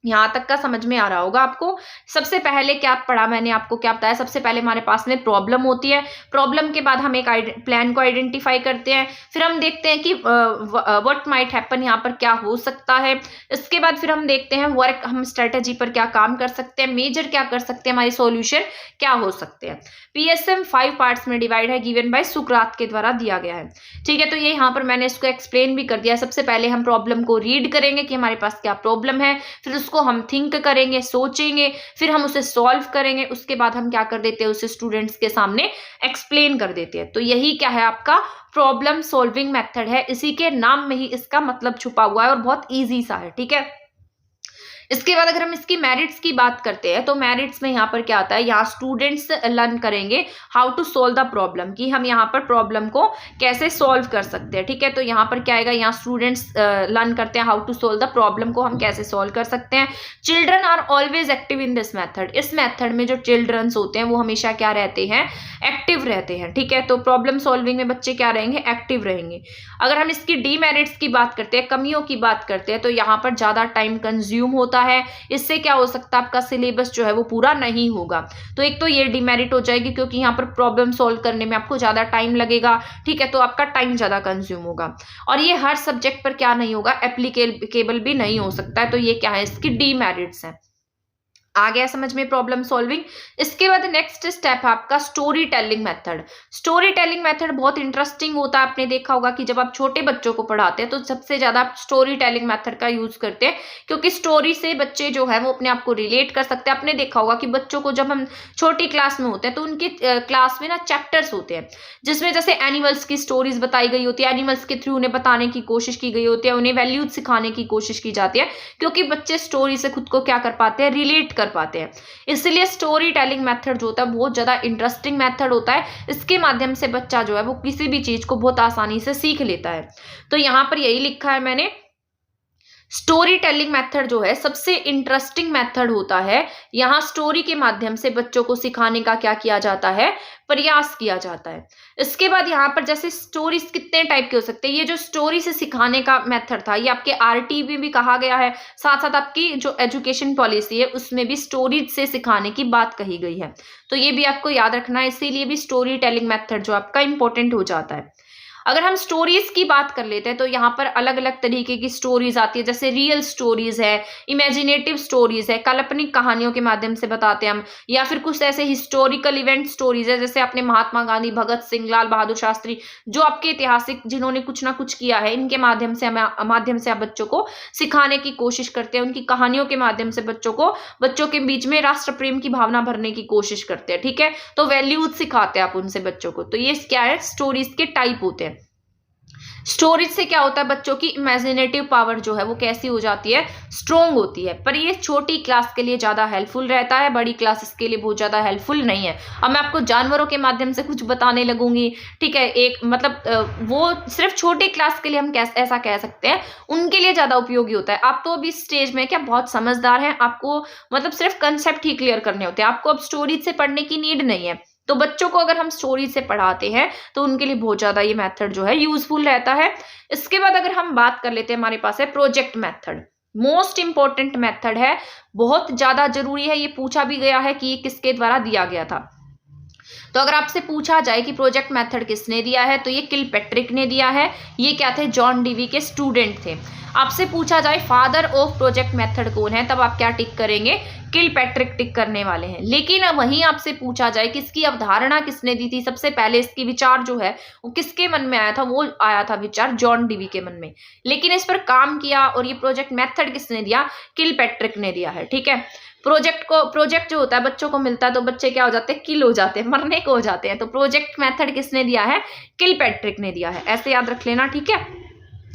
A: यहाँ तक का समझ में आ रहा होगा आपको। सबसे पहले क्या पढ़ा मैंने, आपको क्या बताया, सबसे पहले हमारे पास में प्रॉब्लम होती है, प्रॉब्लम के बाद हम एक प्लान को आइडेंटिफाई करते हैं, फिर हम देखते हैं कि व्हाट माइट हैपन, यहाँ पर क्या हो सकता है। इसके बाद फिर हम देखते हैं वर्क, हम स्ट्रेटेजी पर क्या काम कर सकते हैं, मेजर क्या कर सकते हैं, हमारी सॉल्यूशन क्या हो सकते हैं। पीएसएम 5 पार्ट्स में डिवाइड है, गिवन बाय सुकरात के द्वारा दिया गया है, ठीक है। तो ये यहाँ पर मैंने इसको एक्सप्लेन भी कर दिया। सबसे पहले हम प्रॉब्लम को रीड करेंगे कि हमारे पास क्या प्रॉब्लम है, फिर उसको हम थिंक करेंगे, सोचेंगे, फिर हम उसे सॉल्व करेंगे। उसके बाद हम क्या कर देते हैं, उसे स्टूडेंट्स के सामने एक्सप्लेन कर देते हैं। तो यही क्या है, आपका प्रॉब्लम सॉल्विंग मेथड है। इसी के नाम में ही इसका मतलब छुपा हुआ है और बहुत ईजी सा है, ठीक है। इसके बाद अगर हम इसकी मेरिट्स की बात करते हैं तो मेरिट्स में यहाँ पर क्या आता है, यहाँ स्टूडेंट्स लर्न करेंगे how to solve the problem, कि हम यहाँ पर प्रॉब्लम को कैसे सॉल्व कर सकते हैं। ठीक है, तो यहाँ पर क्या आएगा, यहाँ स्टूडेंट्स लर्न करते हैं how to solve the problem को हम कैसे सॉल्व कर सकते हैं। Children are always active in this method, इस मेथड में जो चिल्ड्रंस होते हैं वो हमेशा क्या रहते हैं, एक्टिव रहते हैं। ठीक है, तो प्रॉब्लम सॉल्विंग में बच्चे क्या रहेंगे, एक्टिव रहेंगे। अगर हम इसकी डीमेरिट्स की बात करते हैं, कमियों की बात करते हैं, तो यहाँ पर ज्यादा टाइम कंज्यूम होता है, इससे क्या हो सकता है, आपका सिलेबस जो है वो पूरा नहीं होगा। तो एक तो ये डिमेरिट हो जाएगी क्योंकि यहाँ पर प्रॉब्लम सॉल्व करने में आपको ज्यादा टाइम लगेगा। ठीक है, तो आपका टाइम ज्यादा कंज्यूम होगा और ये हर सब्जेक्ट पर क्या नहीं होगा, एप्लीकेबल भी नहीं हो सकता है। तो ये क्या है, इसकी डीमेरिट्स है। आ गया समझ में प्रॉब्लम सॉल्विंग। इसके बाद नेक्स्ट स्टेप है आपका story telling method. Story telling method बहुत इंटरेस्टिंग होता है। आपने देखा होगा कि जब आप छोटे बच्चों को पढ़ाते हैं तो सबसे ज्यादा आप स्टोरी टेलिंग मेथड का यूज करते हैं, क्योंकि स्टोरी से बच्चे जो है वो अपने आप को रिलेट कर सकते हैं। आपने देखा होगा कि बच्चों को जब हम छोटी क्लास में होते हैं तो उनके क्लास में ना चैप्टर्स होते हैं जिसमें जैसे एनिमल्स की स्टोरीज बताई गई होती है, एनिमल्स के थ्रू उन्हें बताने की कोशिश की गई होती है, उन्हें वैल्यूज सिखाने की कोशिश की जाती है, क्योंकि बच्चे स्टोरी से खुद को क्या कर पाते हैं, रिलेट कर पाते हैं। इसलिए स्टोरी टेलिंग मेथड जो होता है बहुत ज्यादा इंटरेस्टिंग मेथड होता है। इसके माध्यम से बच्चा जो है वो किसी भी चीज को बहुत आसानी से सीख लेता है। तो यहां पर यही लिखा है मैंने, स्टोरी टेलिंग मेथड जो है सबसे इंटरेस्टिंग मेथड होता है। यहाँ स्टोरी के माध्यम से बच्चों को सिखाने का क्या किया जाता है, प्रयास किया जाता है। इसके बाद यहाँ पर जैसे स्टोरीज कितने टाइप के हो सकते हैं, ये जो स्टोरी से सिखाने का मेथड था ये आपके आरटी में भी कहा गया है, साथ साथ आपकी जो एजुकेशन पॉलिसी है उसमें भी स्टोरीज से सिखाने की बात कही गई है। तो ये भी आपको याद रखना है, इसीलिए भी स्टोरी टेलिंग मेथड जो आपका इंपॉर्टेंट हो जाता है। अगर हम स्टोरीज की बात कर लेते हैं तो यहाँ पर अलग अलग तरीके की स्टोरीज आती है, जैसे रियल स्टोरीज है, इमेजिनेटिव स्टोरीज है, काल्पनिक कहानियों के माध्यम से बताते हैं हम, या फिर कुछ ऐसे हिस्टोरिकल इवेंट स्टोरीज है, जैसे आपने महात्मा गांधी, भगत सिंह, लाल बहादुर शास्त्री, जो आपके ऐतिहासिक जिन्होंने कुछ ना कुछ किया है, इनके माध्यम से आप बच्चों को सिखाने की कोशिश करते हैं। उनकी कहानियों के माध्यम से बच्चों के बीच में राष्ट्र प्रेम की भावना भरने की कोशिश करते हैं। ठीक है, तो वैल्यूज सिखाते हैं आप उनसे बच्चों को। तो ये क्या है, स्टोरीज के टाइप होते हैं। स्टोरीज से क्या होता है, बच्चों की इमेजिनेटिव पावर जो है वो कैसी हो जाती है, स्ट्रोंग होती है। पर ये छोटी क्लास के लिए ज्यादा हेल्पफुल रहता है, बड़ी क्लासेस के लिए बहुत ज्यादा हेल्पफुल नहीं है। अब मैं आपको जानवरों के माध्यम से कुछ बताने लगूंगी, ठीक है, एक मतलब वो सिर्फ छोटी क्लास के लिए हम ऐसा कह सकते हैं, उनके लिए ज्यादा उपयोगी होता है। आप तो अभी स्टेज में क्या बहुत समझदार हैं, आपको मतलब सिर्फ कंसेप्ट ही क्लियर करने होते हैं, आपको अब स्टोरीज से पढ़ने की नीड नहीं है। तो बच्चों को अगर हम स्टोरी से पढ़ाते हैं तो उनके लिए बहुत ज्यादा ये मेथड जो है यूजफुल रहता है। इसके बाद अगर हम बात कर लेते हैं, हमारे पास है project method. Most important method है, बहुत ज्यादा जरूरी है, ये पूछा भी गया है कि ये किसके द्वारा दिया गया था। तो अगर आपसे पूछा जाए कि प्रोजेक्ट मेथड किसने दिया है तो ये किलपैट्रिक ने दिया है। ये क्या थे, जॉन डीवी के स्टूडेंट थे। आपसे पूछा जाए फादर ऑफ प्रोजेक्ट मेथड कौन है, तब आप क्या टिक करेंगे, किलपैट्रिक टिक करने वाले हैं। लेकिन वहीं आपसे पूछा जाए कि इसकी अवधारणा किसने दी थी, सबसे पहले इसकी विचार जो है वो किसके मन में आया था, वो आया था विचार जॉन डीवी के मन में। लेकिन इस पर काम किया और ये प्रोजेक्ट मेथड किसने दिया, किलपैट्रिक ने दिया है। ठीक है, प्रोजेक्ट जो होता है बच्चों को मिलता है तो बच्चे क्या हो जाते हैं, किल हो जाते हैं, मरने को हो जाते हैं। तो प्रोजेक्ट मेथड किसने दिया है, किलपैट्रिक ने दिया है, ऐसे याद रख लेना। ठीक है,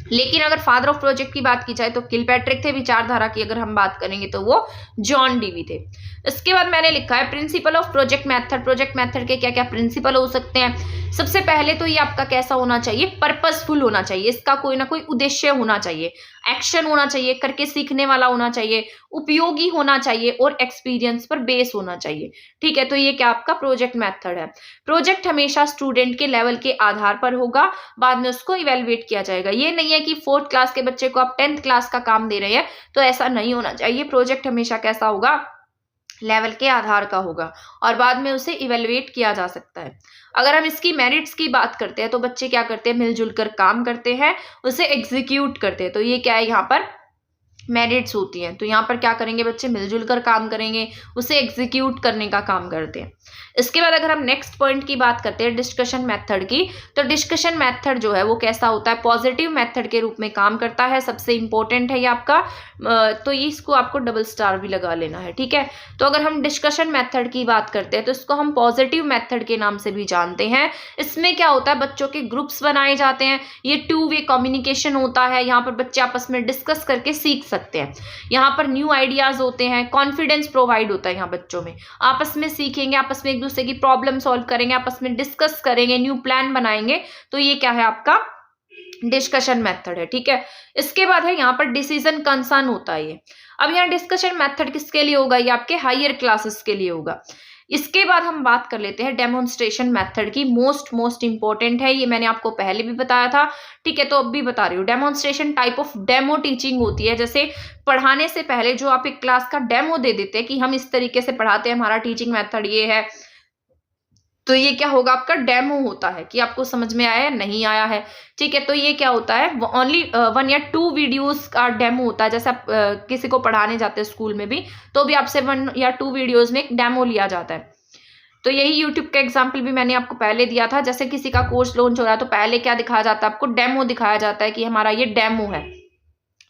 A: लेकिन अगर फादर ऑफ प्रोजेक्ट की बात की जाए तो किलपैट्रिक थे, विचारधारा की अगर हम बात करेंगे तो वो जॉन डीवी थे। इसके बाद मैंने लिखा है principle of project method. Project method के क्या क्या प्रिंसिपल हो सकते हैं। सबसे पहले तो ये आपका कैसा होना चाहिए, पर्पसफुल होना चाहिए, इसका कोई ना कोई उद्देश्य होना चाहिए, एक्शन होना चाहिए, करके सीखने वाला होना चाहिए, उपयोगी होना चाहिए और एक्सपीरियंस पर बेस होना चाहिए। ठीक है, तो ये क्या आपका प्रोजेक्ट मेथड है। प्रोजेक्ट हमेशा स्टूडेंट के लेवल के आधार पर होगा, बाद में उसको इवेलुएट किया जाएगा। ये नहीं है कि 4th क्लास के बच्चे को आप 10th क्लास का काम दे रहे हैं, तो ऐसा नहीं होना चाहिए। प्रोजेक्ट हमेशा कैसा होगा, लेवल के आधार का होगा और बाद में उसे इवेलुएट किया जा सकता है। अगर हम इसकी मेरिट्स की बात करते हैं तो बच्चे क्या करते हैं, मिलजुल कर काम करते हैं, उसे एग्जीक्यूट करते हैं। तो ये क्या है, यहाँ पर मेरिट्स होती हैं। तो यहाँ पर क्या करेंगे, बच्चे मिलजुल कर काम करेंगे, उसे एग्जीक्यूट करने का काम करते हैं। इसके बाद अगर हम नेक्स्ट पॉइंट की बात करते हैं डिस्कशन मेथड की, तो डिस्कशन मेथड जो है वो कैसा होता है, पॉजिटिव मेथड के रूप में काम करता है। सबसे इंपॉर्टेंट है ये आपका, तो इसको आपको डबल स्टार भी लगा लेना है। ठीक है, तो अगर हम डिस्कशन मेथड की बात करते हैं तो इसको हम पॉजिटिव मेथड के नाम से भी जानते हैं। इसमें क्या होता है, बच्चों के ग्रुप्स बनाए जाते हैं, ये 2 वे कम्युनिकेशन होता है, यहाँ पर बच्चे आपस में डिस्कस करके सीख सकते हैं। यहाँ पर न्यू आइडियाज होते हैं, कॉन्फिडेंस प्रोवाइड होता है यहाँ बच्चों में, आपस में सीखेंगे, आपस में एक दूसरे की प्रॉब्लम सॉल्व करेंगे, आपस में डिस्कस करेंगे, न्यू प्लान बनाएंगे। तो ये क्या है आपका डिस्कशन मेथड है, ठीक है। इसके बाद है यहाँ पर डिसीजन कंसर्न होता है ये। अब यहाँ डिस्कशन मेथड किसके लिए होगा, ये आपके हायर क्लासेस के लिए होगा। इसके बाद हम बात कर लेते हैं डेमोन्स्ट्रेशन मेथड की। मोस्ट इंपॉर्टेंट है ये, मैंने आपको पहले भी बताया था, ठीक है, तो अब भी बता रही हूँ। Demonstration type of demo teaching होती है, जैसे पढ़ाने से पहले जो आप एक क्लास का डेमो दे देते हैं कि हम इस तरीके से पढ़ाते हैं, हमारा टीचिंग मेथड ये है, तो ये क्या होगा आपका डेमो होता है कि आपको समझ में आया है नहीं आया है, ठीक है। तो ये क्या होता है, ओनली 1 या 2 वीडियोस का डेमो होता है। जैसे आप किसी को पढ़ाने जाते हैं स्कूल में भी, तो भी आपसे 1 या 2 वीडियोस में एक डेमो लिया जाता है। तो यही यूट्यूब का एग्जाम्पल भी मैंने आपको पहले दिया था। जैसे किसी का कोर्स लॉन्च हो रहा है तो पहले क्या दिखाया जाता है आपको, डेमो दिखाया जाता है कि हमारा ये डेमो है।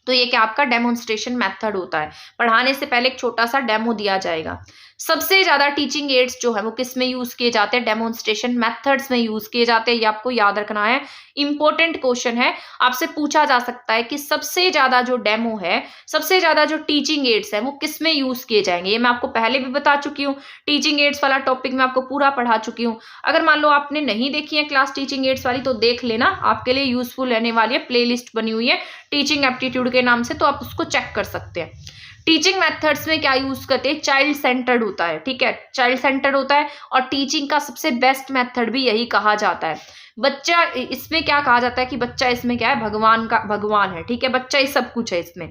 A: तो ये क्या आपका डेमोन्स्ट्रेशन मेथड होता है, पढ़ाने से पहले एक छोटा सा डेमो दिया जाएगा। सबसे ज्यादा टीचिंग एड्स जो है वो किस में यूज किए जाते हैं, डेमोन्स्ट्रेशन मेथड्स में यूज किए जाते हैं। ये आपको याद रखना है, इंपॉर्टेंट क्वेश्चन है, आपसे पूछा जा सकता है कि सबसे ज्यादा जो डेमो है, सबसे ज्यादा जो टीचिंग एड्स है वो किस में यूज किए जाएंगे। ये मैं आपको पहले भी बता चुकी हूँ, टीचिंग एड्स वाला टॉपिक मैं आपको पूरा पढ़ा चुकी हूँ। अगर मान लो आपने नहीं देखी है क्लास टीचिंग एड्स वाली, तो देख लेना, आपके लिए यूजफुल रहने वाली है। प्लेलिस्ट बनी हुई है टीचिंग एप्टीट्यूड के नाम से, तो आप उसको चेक कर सकते हैं। टीचिंग मेथड्स में क्या यूज करते हैं, चाइल्ड सेंटर्ड होता है, ठीक है, चाइल्ड सेंटर्ड होता है। और टीचिंग का सबसे बेस्ट मेथड भी यही कहा जाता है। बच्चा, इसमें क्या कहा जाता है कि बच्चा इसमें क्या है, भगवान है, ठीक है, बच्चा ही सब कुछ है इसमें।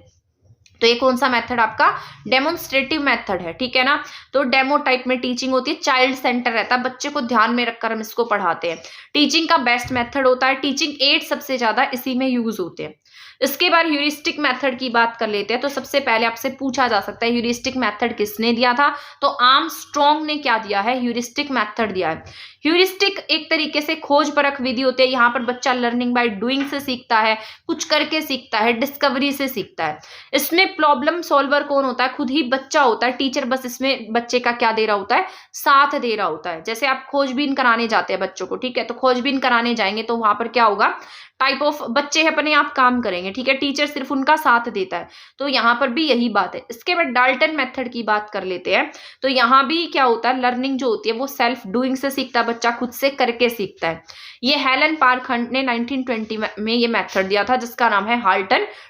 A: तो ये कौन सा मेथड आपका डेमोन्स्ट्रेटिव मेथड है, ठीक है ना। तो डेमो टाइप में टीचिंग होती है, चाइल्ड सेंटर रहता है, बच्चे को ध्यान में रखकर हम इसको पढ़ाते हैं। टीचिंग का बेस्ट मेथड होता है, टीचिंग एड सबसे ज्यादा इसी में यूज होते हैं। इसके बाद ह्यूरिस्टिक मेथड की बात कर लेते हैं। तो सबसे पहले आपसे पूछा जा सकता है ह्यूरिस्टिक मेथड किसने दिया था, तो आर्मस्ट्रॉन्ग ने क्या दिया है, ह्यूरिस्टिक मेथड दिया है। ह्यूरिस्टिक एक तरीके से खोज परख विधि होती है। यहाँ पर बच्चा लर्निंग बाय डूइंग से सीखता है, कुछ करके सीखता है, डिस्कवरी से सीखता है। इसमें प्रॉब्लम सॉल्वर कौन होता है, खुद ही बच्चा होता है। टीचर बस इसमें बच्चे का क्या दे रहा होता है, साथ दे रहा होता है। जैसे आप खोजबीन कराने जाते हैं बच्चों को, ठीक है, तो खोजबीन कराने जाएंगे तो वहां पर क्या होगा, टाइप ऑफ बच्चे अपने आप काम करेंगे, ठीक है, टीचर सिर्फ उनका साथ देता है। तो यहाँ पर भी यही बात है। इसके बाद डाल्टन मेथड की बात कर लेते हैं। तो यहाँ भी क्या होता है, लर्निंग जो होती है वो सेल्फ डूइंग से सीखता है, बच्चा खुद से करके सीखता है। ये हेलन पारखंड ने 1920 में ये मेथड दिया था, जिसका नाम है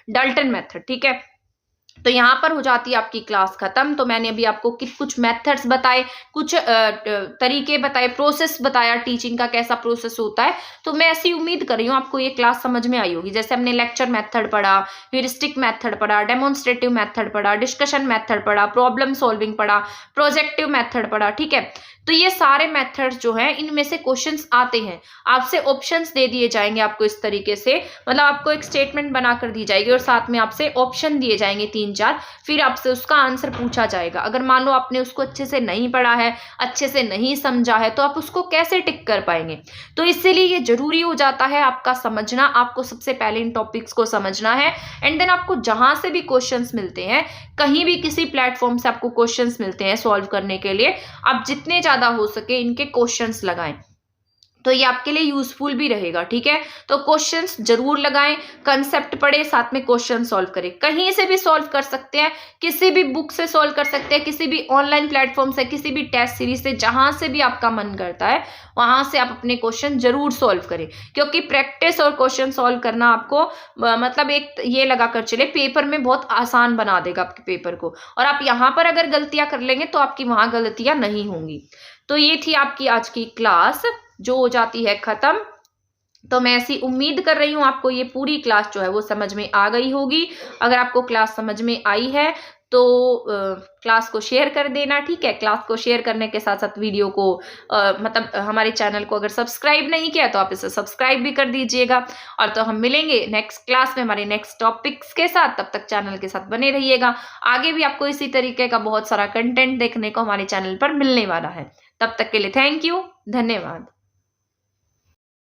A: डाल्टन मेथड, ठीक है। तो यहाँ पर हो जाती है आपकी क्लास खत्म। तो मैंने अभी आपको कुछ मेथड्स बताए, कुछ तरीके बताए, प्रोसेस बताया टीचिंग का कैसा प्रोसेस होता है। तो मैं ऐसी उम्मीद कर रही हूँ आपको ये क्लास समझ में आई होगी। जैसे हमने लेक्चर मेथड पढ़ा, ह्यूरिस्टिक मेथड पढ़ा, डेमोन्स्ट्रेटिव मेथड पढ़ा, डिस्कशन मेथड पढ़ा, प्रॉब्लम सॉल्विंग पढ़ा, प्रोजेक्टिव मेथड पढ़ा, ठीक है। तो ये सारे मेथड्स जो हैं इनमें से क्वेश्चंस आते हैं, आपसे ऑप्शंस दे दिए जाएंगे आपको इस तरीके से, मतलब आपको एक स्टेटमेंट बनाकर दी जाएगी और साथ में आपसे ऑप्शन दिए जाएंगे 3-4, फिर आपसे उसका आंसर पूछा जाएगा। अगर मान लो आपने उसको अच्छे से नहीं पढ़ा है, अच्छे से नहीं समझा है, तो आप उसको कैसे टिक कर पाएंगे। तो इसीलिए ये जरूरी हो जाता है आपका समझना। आपको सबसे पहले इन टॉपिक्स को समझना है, एंड देन आपको जहां से भी क्वेश्चंस मिलते हैं, कहीं भी किसी प्लेटफॉर्म से आपको क्वेश्चंस मिलते हैं सॉल्व करने के लिए, आप जितने ज्यादा हो सके इनके क्वेश्चंस लगाएं, तो ये आपके लिए यूजफुल भी रहेगा, ठीक है। तो क्वेश्चंस जरूर लगाएं, कंसेप्ट पढ़े, साथ में क्वेश्चन सॉल्व करें। कहीं से भी सॉल्व कर सकते हैं, किसी भी बुक से सॉल्व कर सकते हैं, किसी भी ऑनलाइन प्लेटफॉर्म से, किसी भी टेस्ट सीरीज से, जहां से भी आपका मन करता है वहां से आप अपने क्वेश्चन जरूर सॉल्व करें। क्योंकि प्रैक्टिस और क्वेश्चन सॉल्व करना आपको मतलब एक ये लगा कर चले, पेपर में बहुत आसान बना देगा आपके पेपर को। और आप यहाँ पर अगर गलतियां कर लेंगे तो आपकी वहां गलतियां नहीं होंगी। तो ये थी आपकी आज की क्लास, जो हो जाती है खत्म। तो मैं ऐसी उम्मीद कर रही हूँ आपको ये पूरी क्लास जो है वो समझ में आ गई होगी। अगर आपको क्लास समझ में आई है तो क्लास को शेयर कर देना, ठीक है। क्लास को शेयर करने के साथ साथ वीडियो को मतलब हमारे चैनल को अगर सब्सक्राइब नहीं किया तो आप इसे सब्सक्राइब भी कर दीजिएगा। और तो हम मिलेंगे नेक्स्ट क्लास में हमारे नेक्स्ट टॉपिक्स के साथ। तब तक चैनल के साथ बने रहिएगा, आगे भी आपको इसी तरीके का बहुत सारा कंटेंट देखने को हमारे चैनल पर मिलने वाला है। तब तक के लिए थैंक यू, धन्यवाद।